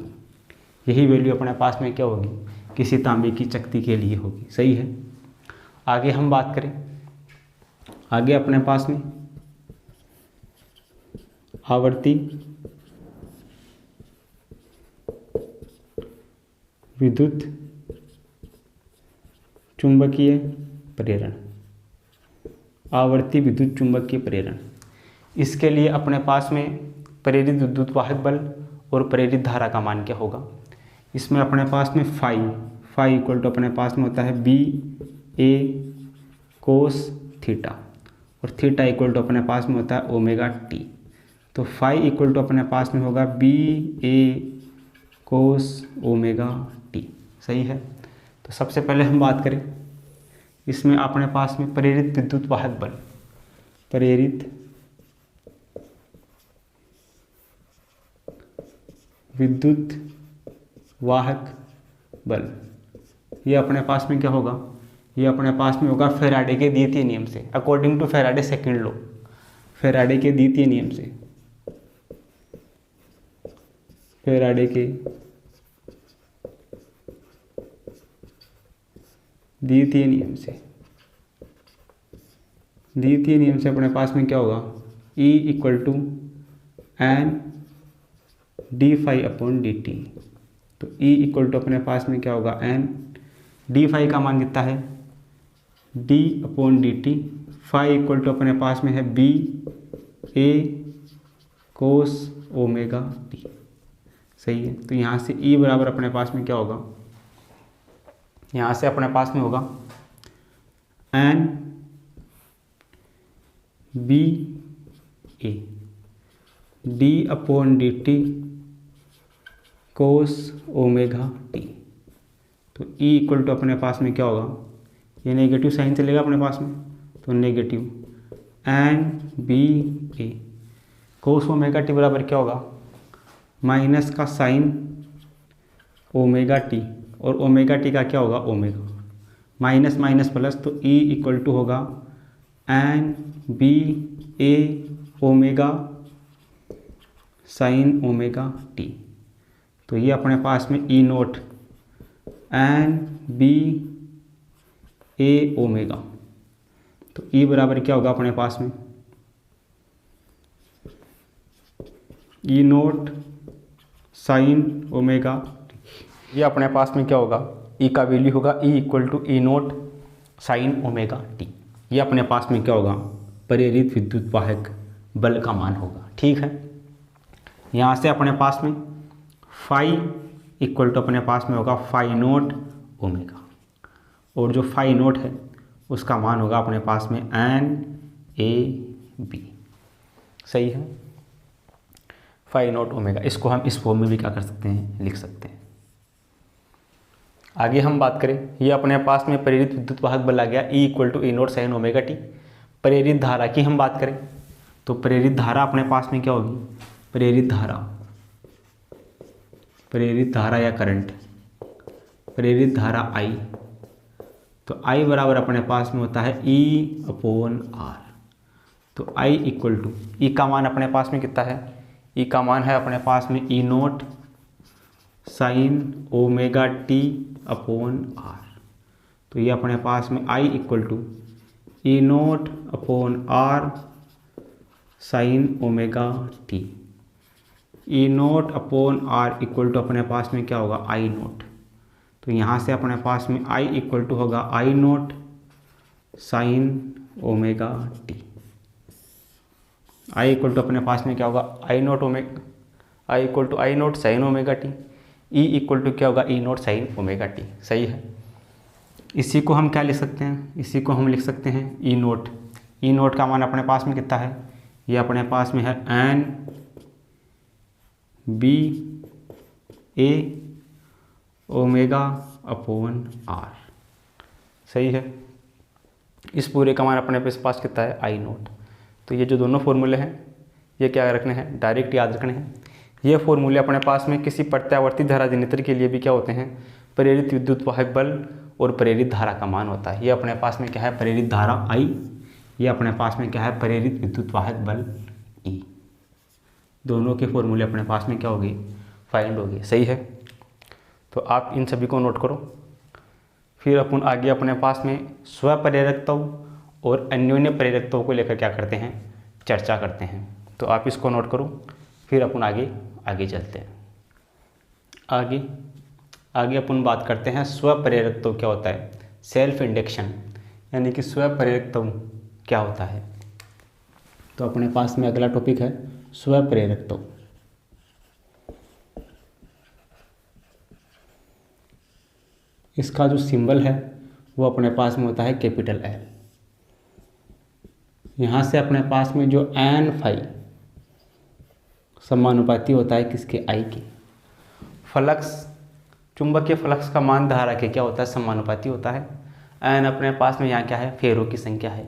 यही वैल्यू अपने पास में क्या होगी, किसी तांबे की शक्ति के लिए होगी। सही है। आगे हम बात करें, आगे अपने पास में आवर्ती विद्युत चुंबकीय प्रेरण, आवर्ती विद्युत चुंबकीय प्रेरण। इसके लिए अपने पास में प्रेरित विद्युत वाहक बल और प्रेरित धारा का मान क्या होगा। इसमें अपने पास में फाई इक्वल टू अपने पास में होता है BA cos थीटा और थीटा इक्वल टू अपने पास में होता है ω/t। तो फाई इक्वल टू अपने पास में होगा BA cos ω/t। सही है। तो सबसे पहले हम बात करें, इसमें अपने पास में प्रेरित विद्युत वाहक बल, प्रेरित विद्युत वाहक बल, ये अपने पास में क्या होगा, ये अपने पास में होगा फैराडे के द्वितीय नियम से, according to Faraday second law, Faraday के द्वितीय नियम से, फैराडे के द्वितीय नियम से, द्वितीय नियम से अपने पास में क्या होगा, E equal to N dφ/dt। तो E इक्वल टू अपने पास में क्या होगा, N dφ का मान कितना है, d/dt। फाई इक्वल टू अपने पास में है BA cos ω/t। सही है। तो यहाँ से E बराबर अपने पास में क्या होगा, यहाँ से अपने पास में होगा N BA d/dt cos ω/t। तो E इक्वल टू अपने पास में क्या होगा, ये नेगेटिव साइन चलेगा अपने पास में, तो नेगेटिव NBA cos ω/t बराबर क्या होगा, माइनस का साइन ω/t और ω/t का क्या होगा, ओमेगा, माइनस माइनस प्लस, तो E इक्वल टू होगा NBA ओमेगा साइन ω/t। तो ये अपने पास में E0 NBA ओमेगा। तो E बराबर क्या होगा अपने पास में, E0 साइन ω/t। ये अपने पास में क्या होगा, E का वैल्यू होगा E equal to E0 sign ω/t। ये अपने पास में क्या होगा, प्रेरित विद्युत वाहक बल का मान होगा। ठीक है। यहाँ से अपने पास में फाई इक्वल टू अपने पास में होगा φ0 ओमेगा, और जो φ0 है उसका मान होगा अपने पास में NAB। सही है। φ0 ओमेगा, इसको हम इस फॉर्म में भी क्या कर सकते हैं, लिख सकते हैं। आगे हम बात करें, ये अपने पास में प्रेरित विद्युत वाहक बल आ गया E equal to E0 sign ω/t। प्रेरित धारा की हम बात करें तो प्रेरित धारा अपने पास में क्या होगी, प्रेरित धारा या करंट, प्रेरित धारा I। तो I बराबर अपने पास में होता है E/R। तो I इक्वल टू, E का मान अपने पास में कितना है, E का मान है अपने पास में E0 साइन ω/t/R। तो ये अपने पास में I equal to E0/R sine ω/t। E0/R equal to अपने पास में क्या होगा, I0। तो यहाँ से अपने पास में I इक्वल टू होगा I0 sine ω/t। I equal to अपने पास में क्या होगा, I equal to I0 sine ω/t। E equal to क्या होगा, E0 साइन ω/t। सही है। इसी को हम क्या लिख सकते हैं, इसी को हम लिख सकते हैं E0। E0 का मान अपने पास में कितना है, ये अपने पास में है NBA ω/R। सही है। इस पूरे का मान अपने पास कितना है, I0। तो ये जो दोनों फॉर्मूले हैं ये क्या रखने हैं, डायरेक्ट याद रखने हैं। ये फॉर्मूले अपने पास में किसी प्रत्यावर्ती धारा जनरेटर के लिए भी क्या होते हैं, प्रेरित विद्युत वाहक बल और प्रेरित धारा का मान होता है। ये अपने पास में क्या है, प्रेरित धारा I, ये अपने पास में क्या है, प्रेरित विद्युत वाहक बल ई। दोनों के फॉर्मूले अपने पास में क्या होगी, फाइंड होगी। सही है, तो आप इन सभी को नोट करो। फिर अपन आगे अपने पास में स्वप्रेरकत्व और अन्योन्य प्रेरकत्व को लेकर क्या करते हैं, चर्चा करते हैं। तो आप इसको नोट करो, फिर अपन आगे चलते हैं। आगे अपन बात करते हैं स्वप्रेरकत्व क्या होता है, सेल्फ इंडक्शन, यानी कि स्वप्रेरकत्व क्या होता है। तो अपने पास में अगला टॉपिक है स्वप्रेरकत्व। इसका जो सिंबल है वो अपने पास में होता है कैपिटल एल। यहाँ से अपने पास में जो एन फाई समानुपाती होता है किसके, आई के। फ्लक्स, चुंबकीय फ्लक्स का मान धारा के क्या होता है, समानुपाती होता है। एन अपने पास में यहाँ क्या है, फेरों की संख्या है।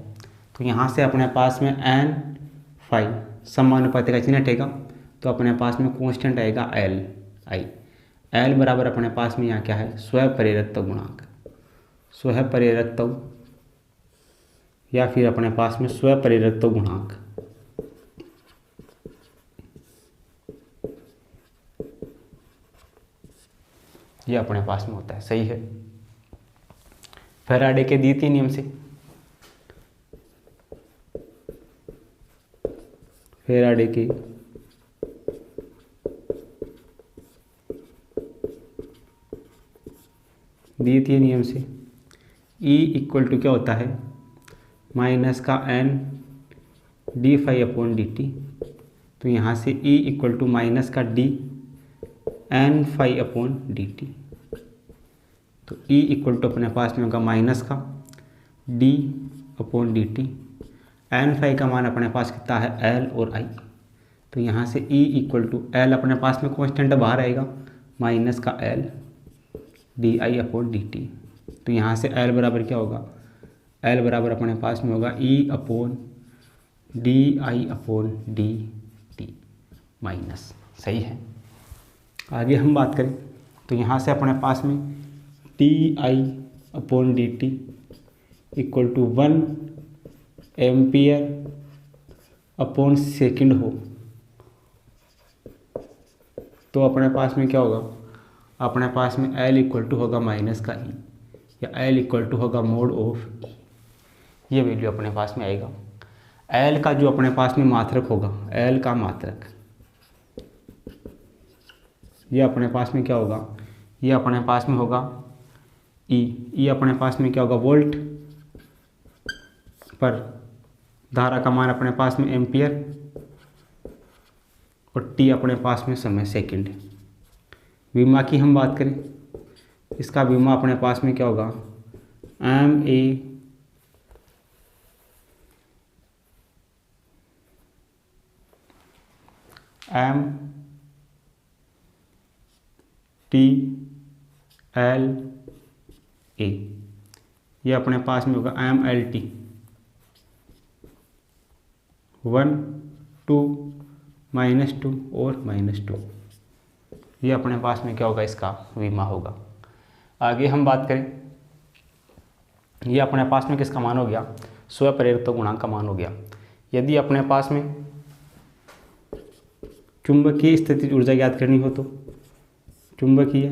तो यहाँ से अपने पास में एन फाई समानुपाती का चिन्ह हटेगा, तो अपने पास में कांस्टेंट आएगा एल आई। एल बराबर अपने पास में यहाँ क्या है, स्वप्रेरकत्व गुणांक, स्वप्रेरकत्व या फिर अपने पास में स्वप्रेरकत्व गुणांक। ये अपने पास में होता है। सही है, फैराडे के द्वितीय नियम से, फैराडे के द्वितीय नियम से E इक्वल टू क्या होता है, माइनस का N D phi upon D T. तो यहाँ से E इक्वल टू माइनस का D N phi upon D T. तो E इक्वल टू अपने पास में होगा माइनस का D upon D T. N phi का मान अपने पास कितना है, एल और आई। तो यहाँ से E इक्वल टू एल अपने पास में कॉन्स्टेंट बाहर आएगा, माइनस का L D I upon D T. तो यहाँ से एल बराबर क्या होगा, एल बराबर अपने पास में होगा ई upon D I upon D T minus. सही है, आगे हम बात करें तो यहाँ से अपने पास में T I upon D T equal to 1 ampere upon second हो, तो अपने पास में क्या होगा, अपने पास में L इक्वल टू होगा माइनस का ई, या L इक्वल टू होगा मोड ऑफ ई। ये वैल्यू अपने पास में आएगा। L का जो अपने पास में मात्रक होगा, L का मात्रक, ये अपने पास में क्या होगा, ये अपने पास में होगा E। ये अपने पास में क्या होगा, वोल्ट पर धारा का मान अपने पास में एम्पियर, और T अपने पास में समय सेकंड। विमा की हम बात करें, इसका विमा अपने पास में क्या होगा, एम टी एल ए। ये अपने पास में होगा एम एल टी 1 2 -2 और -2। ये अपने पास में क्या होगा, इसका विमा होगा। आगे हम बात करें, ये अपने पास में किसका मान हो गया, स्वप्रेरकत्व गुणांक का मान हो गया। यदि अपने पास में चुंबकीय स्थितिज ऊर्जा ज्ञात करनी हो तो चुंबकीय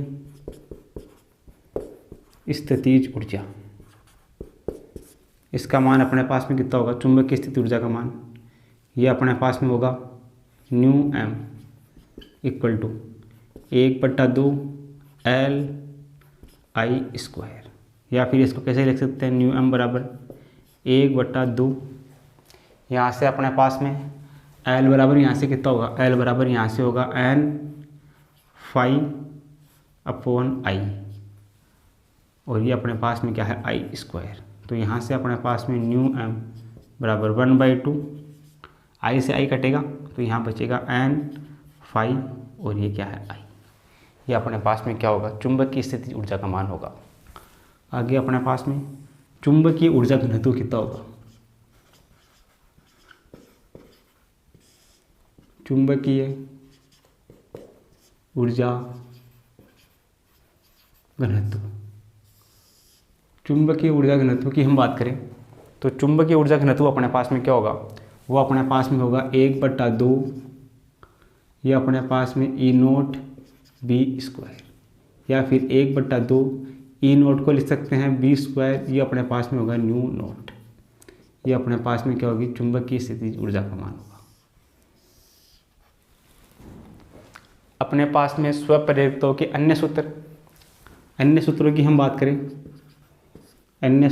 स्थितिज ऊर्जा, इसका मान अपने पास में कितना होगा, चुंबकीय स्थिति ऊर्जा का मान ये अपने पास में होगा न्यू M equal to 1/2 L I square, या फिर इसको कैसे लिख सकते हैं, न्यू एम बराबर 1/2, यहाँ से अपने पास में एल बराबर यहाँ से कितना होगा, एल बराबर यहाँ से होगा एन फाई अपॉन आई, और ये अपने पास में क्या है, आई स्क्वायर। तो यहाँ से अपने पास में न्यू एम बराबर 1/2, आई से आई कटेगा तो यहाँ बचेगा एन फाई, और ये क्या है, आई। ये अपने पास में क्या होगा, चुंबकीय स्थितिज ऊर्जा का मान होगा। आगे अपने पास में चुंबकीय ऊर्जा घनत्व कितना होगा, चुंबकीय ऊर्जा घनत्व, चुंबकीय ऊर्जा घनत्व की हम बात करें तो चुंबकीय ऊर्जा घनत्व अपने पास में क्या होगा, वो अपने पास में होगा 1/2, या अपने पास में E0 B², या फिर 1/2 E0 को लिख सकते हैं B², ये अपने पास में होगा μ0। ये अपने पास में क्या होगी, चुंबकीय स्थितिज ऊर्जा का मान होगा। अपने पास में स्वप्रेरितों के अन्य सूत्रों की हम बात करें, अन्य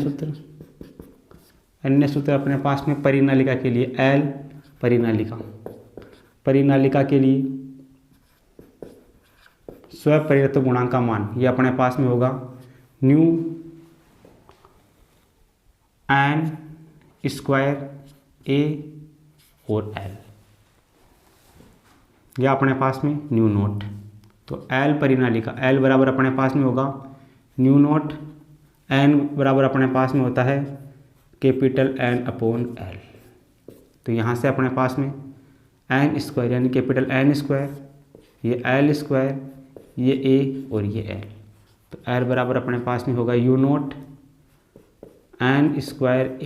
सूत्र अपने पास में परिनालिका के लिए L, परिनालिका के लिए स्वप्रेरित गुणांक का मान, ये अपने पास में होगा न्यू N² A और L, या अपने पास में μ0। तो L परिनालिका, L बराबर अपने पास में होगा μ0, N बराबर अपने पास में होता है N/L। तो यहाँ से अपने पास में N² यानी N², ये L², ये A और ये L। तो L बराबर अपने पास में होगा U0 N²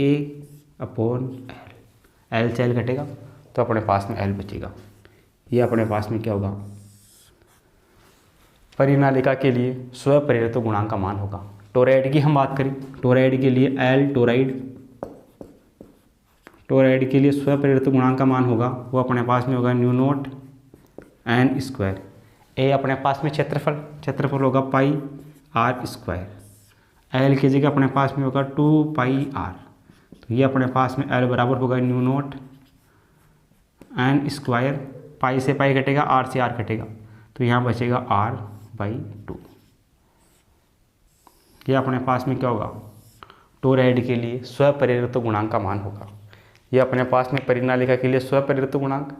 A/L। L से L घटेगा तो अपने पास में L बचेगा। ये अपने पास में क्या होगा, परिनालिका के लिए स्वप्रेरित गुणांक का मान होगा। टोरॉइड की हम बात करें, टोरॉइड के लिए L टोरॉइड के लिए स्वप्रेरित गुणांक का मान होगा, वो अपने पास में होगा μ0 N²। A अपने पास में क्षेत्रफल होगा πr²। L की जगह अपने पास में होगा 2πr। तो ये अपने पास में L बराबर होगा μ0 N², पाई से पाई घटेगा, R से R घटेगा, तो यहाँ बचेगा R/2। ये अपने पास में क्या होगा, टोरॉइड के लिए स्वप्रेरित गुणांक का मान होगा। ये अपने पास में परिनालिका के लिए स्वप्रेरित गुणांक,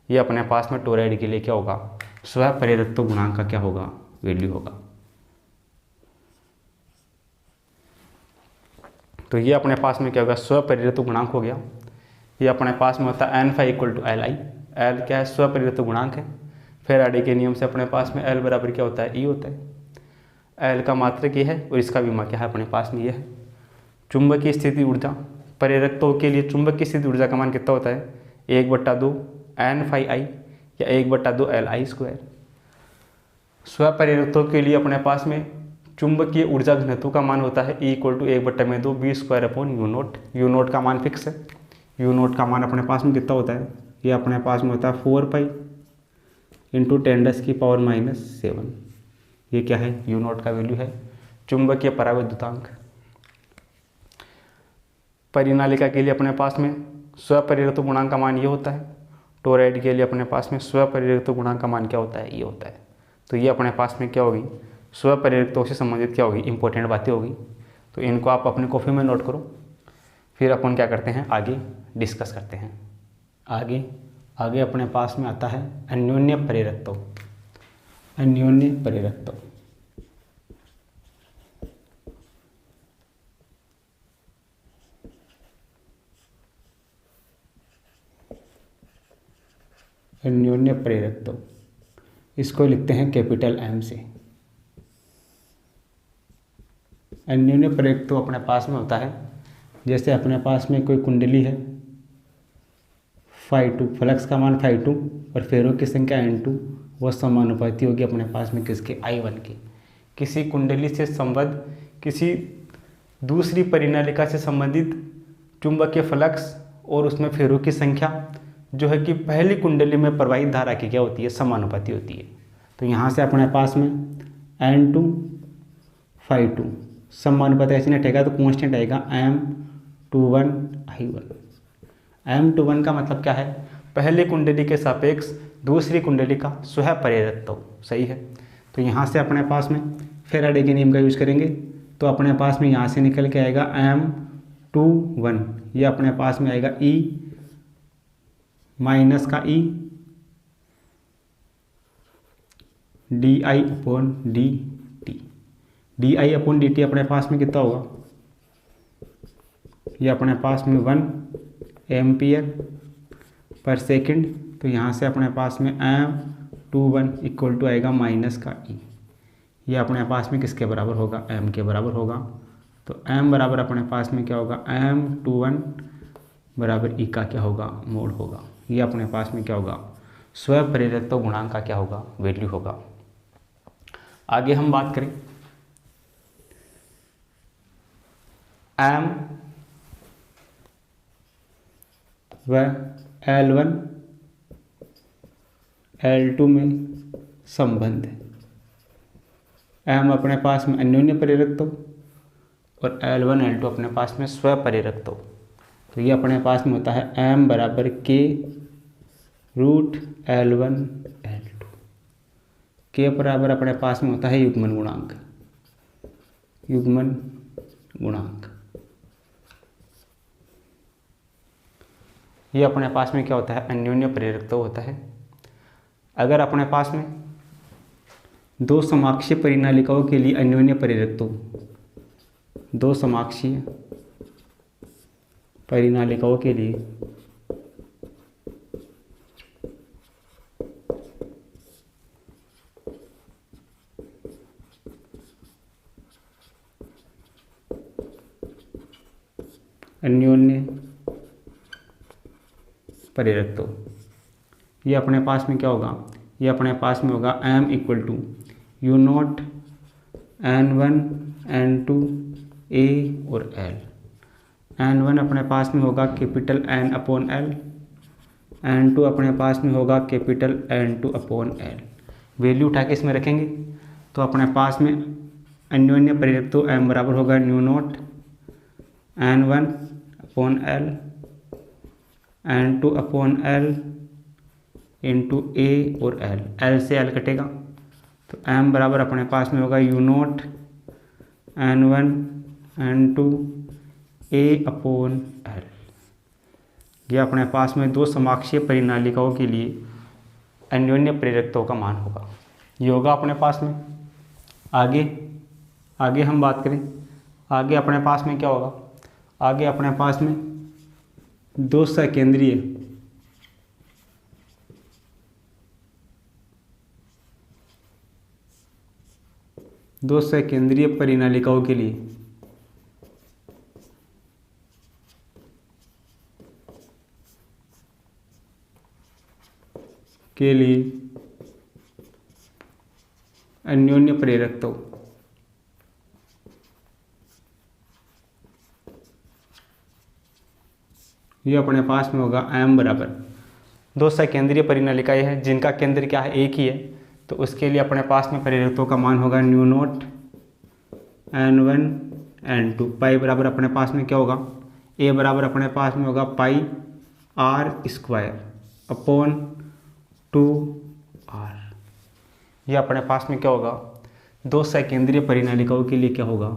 ये अपने पास में टोरॉइड के लिए क्या होगा, स्वप्रेरित गुणांक का क्या होगा, वैल्यू होगा। तो ये अपने पास में क्या होगा, स्वप्रेरित गुणांक हो गया। ये अपने पास में होता है N∅ = Li। L क्या है, स्वप्रेरित गुणांक है। फैराडे के नियम से अपने पास में L बराबर क्या होता है, E होता है। L का मात्रक ये है और इसका विमा क्या है, अपने पास में ये है। चुंबकीय स्थिति ऊर्जा, प्रेरकत्व के लिए चुंबकीय स्थिति ऊर्जा का मान कितना होता है, 1/2 N∅I या 1/2 Li²। स्वप्रेरकत्व के लिए अपने पास में चुंबकीय ऊर्जा घनत्व का मान होता है E = 1/2 B²/U0। U0 का मान फिक्स है। U0 का मान अपने पास में कितना होता है, ये अपने पास में होता है 4π × 10⁻⁻⁷। ये क्या है, U0 का वैल्यू है, चुंबकीय परावैद्युतांक। परिनालिका के लिए अपने पास में स्वप्रेरित गुणांक का मान ये होता है। टोरॉइड के लिए अपने पास में स्वप्रेरित गुणांक का मान क्या होता है, ये होता है। तो ये अपने पास में क्या होगी, स्वप्रेरितों से संबंधित क्या होगी, इंपॉर्टेंट बातें होगी। तो इनको आप अपने कॉपी में नोट करो, फिर अपन क्या करते हैं, आगे डिस्कस करते हैं। आगे अपने पास में आता है अन्योन्य प्रेरकत्व। अन्योन्य प्रेरकत्व इसको लिखते हैं M से। अन्योन्य प्रेरकत्व अपने पास में होता है, जैसे अपने पास में कोई कुंडली है, φ2 फ्लक्स का मान φ2 और फेरों की संख्या N2, वह समानुपाती होगी अपने पास में किसके, I1 की। किसी कुंडली से संबद्ध किसी दूसरी परिनालिका से संबंधित चुंबकीय फ्लक्स और उसमें फेरों की संख्या जो है कि पहली कुंडली में प्रवाहित धारा की क्या होती है, समानुपाती होती है। तो यहाँ से अपने पास में N2 φ2 समानुपाती ऐसे नहीं हटेगा तो कांस्टेंट आएगा M21 I1। M21 का मतलब क्या है, पहली कुंडली के सापेक्ष दूसरी कुंडली का स्वप्रेरकत्व, सही है। तो यहाँ से अपने पास में फैराडे के नियम का यूज करेंगे तो अपने पास में यहाँ से निकल के आएगा M21, ये अपने पास में आएगा E माइनस का E di/dt। di/dt अपने पास में कितना होगा, ये अपने पास में 1 एम्पियर/सेकंड। तो यहाँ से अपने पास में M21 = आएगा माइनस का E। ये अपने पास में किसके बराबर होगा, M के बराबर होगा। तो m बराबर अपने पास में क्या होगा, M21 बराबर E का क्या होगा, मोड होगा। ये अपने पास में क्या होगा, स्वप्रेरकत्व गुणांक का क्या होगा, वैल्यू होगा। आगे हम बात करें M व L1 L2 में संबंध है। M अपने पास में अन्योन्य प्रेरकत्व और L1 L2 अपने पास में स्वप्रेरकत्व। तो ये अपने पास में होता है M बराबर K root L1 L2। K बराबर अपने पास में होता है युग्मन गुणांक, युग्मन गुणांक। ये अपने पास में क्या होता है, अन्योन्य प्रेरकत्व होता है। अगर अपने पास में दो समाक्षीय परिनालिकाओं के लिए अन्योन्य प्रेरकत्व, दो समाक्षीय परिनालिकाओं के लिए अन्योन्य प्रेरकत्व, ये अपने पास में क्या होगा, ये अपने पास में होगा M equal to U0 N1 N2 A और L। N1 अपने पास में होगा capital N upon L, N2 अपने पास में होगा capital N2 upon L। Value उठा के इसमें रखेंगे तो अपने पास में अन्योन्य प्रेरकत्व M बराबर होगा U0 N1 upon L N2 upon L into A और L से L कटेगा तो M बराबर अपने पास में होगा U0 N1 N2 A upon L। ये अपने पास में दो समाक्षीय परिनालिकाओं के लिए अन्योन्य प्रेरकत्व का मान होगा। ये होगा अपने पास में। आगे हम बात करें, आगे अपने पास में क्या होगा, आगे अपने पास में दो सकेंद्रीय परिनालिकाओं के लिए अन्योन्य प्रेरकत्व ये अपने पास में होगा M बराबर, दो सकेंद्रीय परिनालिकाएं हैं जिनका केंद्र क्या है, एक ही है, तो उसके लिए अपने पास में प्रेरकत्व का मान होगा U0 N1 N2। पाई बराबर अपने पास में क्या होगा, A बराबर अपने पास में होगा पाई R² अपॉन 2R। ये अपने पास में क्या होगा, दो सकेंद्रीय परिनालिकाओं के लिए क्या होगा,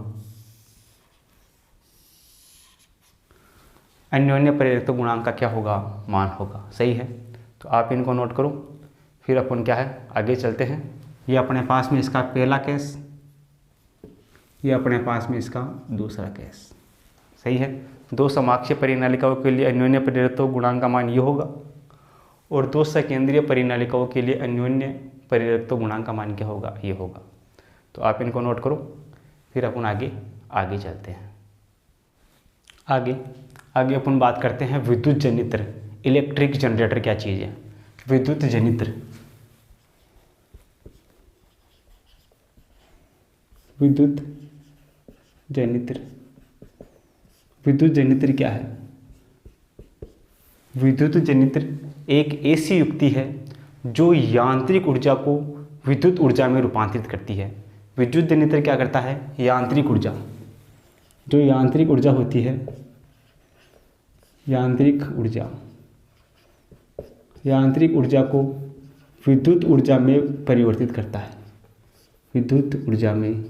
अन्योन्य प्रेरकत्व गुणांक का क्या होगा, मान होगा। सही है, तो आप इनको नोट करो, फिर अपन क्या है आगे चलते हैं। ये अपने पास में इसका पहला केस, ये अपने पास में इसका दूसरा केस। सही है, दो समाक्षीय परिनालिकाओं के लिए अन्योन्य प्रेरकत्व गुणांक का मान ये होगा और दो सकेंद्रीय परिनालिकाओं के लिए अन्योन्य प्रेरकत्व गुणांक का मान क्या होगा, ये होगा। तो आप इनको नोट करो, फिर अपन आगे चलते हैं। आगे अपन बात करते हैं विद्युत जनित्र, इलेक्ट्रिक जनरेटर क्या चीज़ है। विद्युत जनित्र, विद्युत जनित्र क्या है। विद्युत जनित्र एक ऐसी युक्ति है जो यांत्रिक ऊर्जा को विद्युत ऊर्जा में रूपांतरित करती है। विद्युत जनित्र क्या करता है, यांत्रिक ऊर्जा, जो यांत्रिक ऊर्जा होती है, यांत्रिक ऊर्जा को विद्युत ऊर्जा में परिवर्तित करता है। विद्युत ऊर्जा में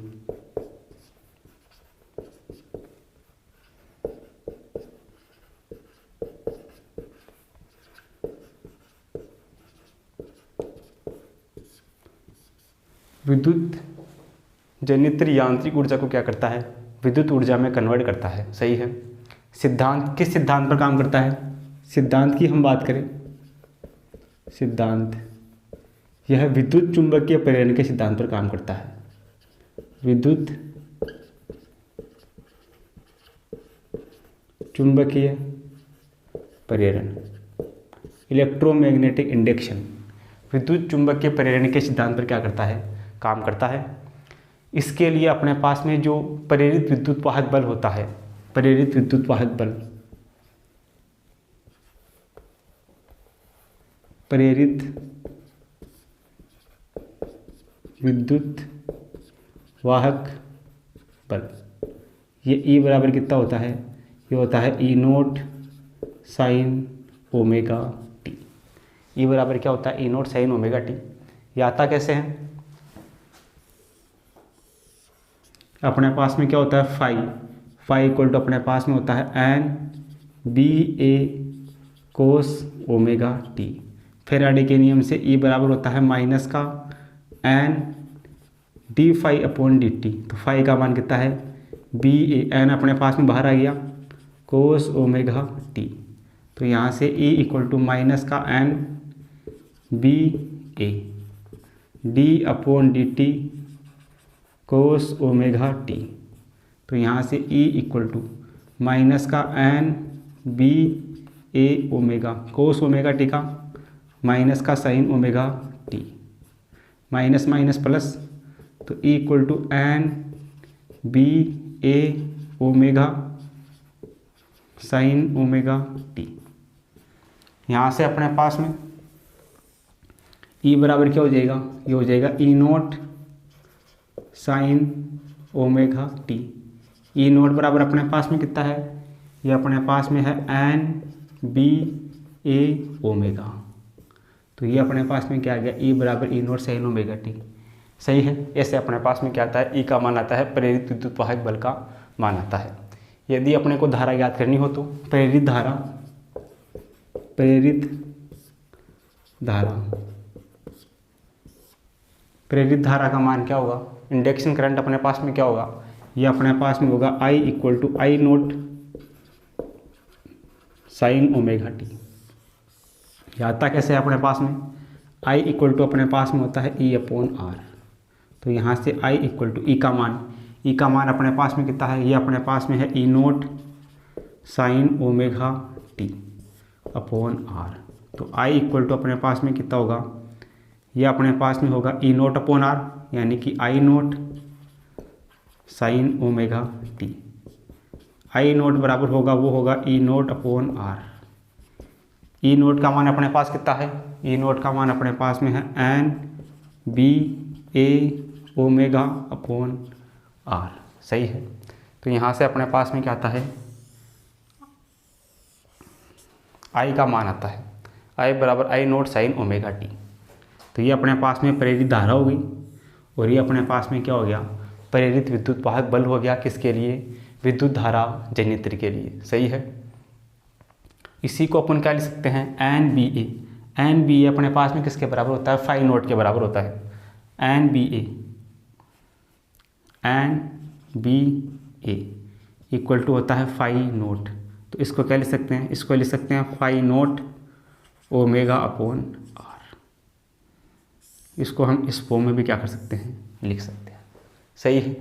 विद्युत जनित्र यांत्रिक ऊर्जा को क्या करता है, विद्युत ऊर्जा में कन्वर्ट करता है। सही है। सिद्धांत किस सिद्धांत पर काम करता है, सिद्धांत की हम बात करें, सिद्धांत यह विद्युत चुंबकीय प्रेरण के सिद्धांत पर काम करता है। विद्युत चुंबकीय प्रेरण, इलेक्ट्रोमैग्नेटिक इंडक्शन, विद्युत चुंबकीय प्रेरण के सिद्धांत पर क्या करता है, काम करता है। इसके लिए अपने पास में जो प्रेरित विद्युत वाहक बल होता है, प्रेरित विद्युत वाहक बल, प्रेरित विद्युत वाहक बल, ये E बराबर कितना होता है, ये होता है E naught sine omega T. E बराबर क्या होता है, E naught sine omega T. ये आता कैसे है, अपने पास में क्या होता है फाई इक्वल टू अपने पास में होता है N B A cos omega T. Faraday के नियम से E बराबर होता है माइनस का N D phi upon D T. तो फाई का मान कितना है, बी ए, एन अपने पास में बाहर आ गया, कोस ओमेगा टी। तो यहाँ से E इक्वल टू माइनस का N B A D upon D T cos omega T. तो यहाँ से E इक्वल टू माइनस का N B A omega, cos omega T का माइनस का sine omega T, minus minus plus, तो E equal to N B A omega sine omega T. यहाँ से अपने पास में E बराबर क्या हो जाएगा, ये हो जाएगा E naught sine omega T. E note बराबर अपने पास में कितना है, ये अपने पास में है एन बी ए ओमेगा। तो ये अपने पास में क्या आ गया, E बराबर E naught sine omega T. सही है। ऐसे अपने पास में क्या आता है, E का मान आता है, प्रेरित विद्युत वाहक बल का मान आता है। यदि अपने को धारा याद करनी हो तो प्रेरित धारा, प्रेरित धारा का मान क्या होगा, इंडक्शन करंट अपने पास में क्या होगा, ये अपने पास में होगा I equal to I naught sine omega T. ये आता कैसे है अपने पास में, I इक्वल टू अपने पास में होता है E अपॉन आर। तो यहाँ से I इक्वल टू E का मान अपने पास में कितना है, ये अपने पास में है E naught sine omega T upon R. तो I इक्वल टू अपने पास में कितना होगा, ये अपने पास में होगा E नोट अपॉन आर, यानी कि I naught sine omega T. I naught बराबर होगा, वो होगा E naught upon R. E naught का मान अपने पास कितना है, E नोट का मान अपने पास में है N B A omega upon R. सही है। तो यहाँ से अपने पास में क्या आता है, I का मान आता है I बराबर I naught sine omega T. तो ये अपने पास में प्रेरित धारा हो गई, और ये अपने पास में क्या हो गया, प्रेरित विद्युत वाहक बल हो गया। किसके लिए, विद्युत धारा जनित्र के लिए। सही है। इसी को अपन क्या लिख सकते हैं, एन बी ए। एन बी ए अपने पास में किसके बराबर होता है, फाई नोट के बराबर होता है। N B A equal to होता है फाई नोट। तो इसको क्या लिख सकते हैं, इसको लिख सकते हैं phi naught omega upon R. इसको हम इस फॉर्म में भी क्या कर सकते हैं, लिख सकते हैं। सही है।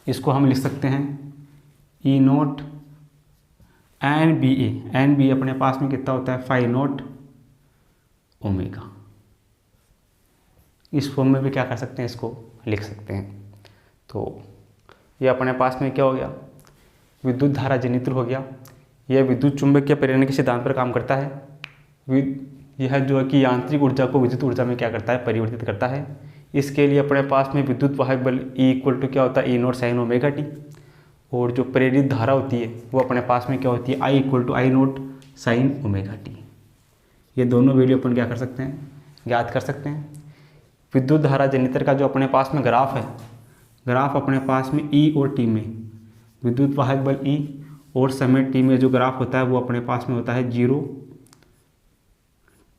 इसको हम लिख सकते हैं ई नोट एन बी अपने पास में कितना होता है, फाई नोट ओमेगा। इस फॉर्म में भी क्या कर सकते हैं, इसको लिख सकते हैं। तो ये अपने पास में क्या हो गया, विद्युत धारा जनित्र हो गया। यह विद्युत चुंबकीय प्रेरण के सिद्धांत पर काम करता है। यह जो है कि यांत्रिक ऊर्जा को विद्युत ऊर्जा में क्या करता है, परिवर्तित करता है। इसके लिए अपने पास में विद्युत वाहक बल E इक्वल टू क्या होता है, E naught sine omega T. और जो प्रेरित धारा होती है वो अपने पास में क्या होती है, I equal to I naught sine omega T. ये दोनों वैल्यू अपन क्या कर सकते हैं, ज्ञात कर सकते हैं। विद्युत धारा जनित्र का जो अपने पास में ग्राफ है, ग्राफ अपने पास में E और T में, विद्युत वाहक बल E और समय T में जो ग्राफ होता है वो अपने पास में होता है 0,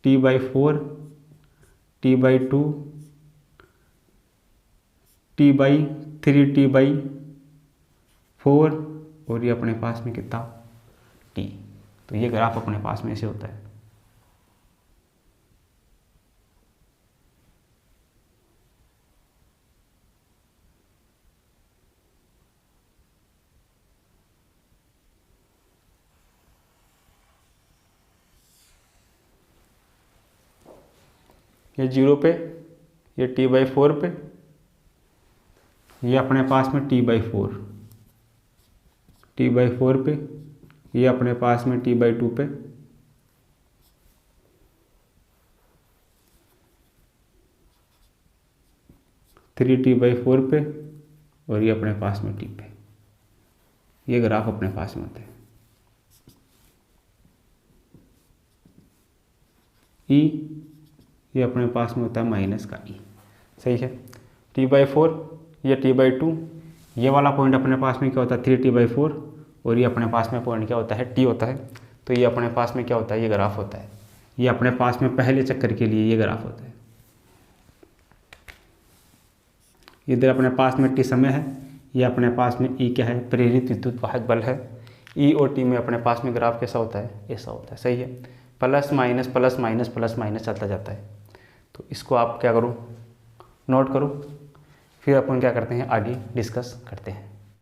T/4, T/2, T/3, T/4 और ये अपने पास में कितना, T। तो ये ग्राफ अपने पास में ऐसे होता है। ये 0 पे, ये T/4 पे, ये अपने पास में T/4 पे, ये अपने पास में T/2 पे, थ्री T/4 पे, और ये अपने पास में T पे। ये ग्राफ अपने पास में होते हैं। E ये अपने पास में होता है माइनस का E, सही है। T/4, ये T/2, ये वाला पॉइंट अपने पास में क्या होता है 3T/4, और ये अपने पास में पॉइंट क्या होता है T होता है। तो ये अपने पास में क्या होता है, ये ग्राफ होता है। ये अपने पास में पहले चक्कर के लिए ये ग्राफ होता है। इधर अपने पास में T समय है, ये अपने पास में E क्या है, प्रेरित विद्युत वाहक बल है। E और T में अपने पास में ग्राफ कैसा होता है, ऐसा होता है, सही है। Plus minus plus minus plus minus चलता जाता है। तो इसको आप क्या करो, नोट करो, फिर अपन क्या करते हैं, आगे डिस्कस करते हैं।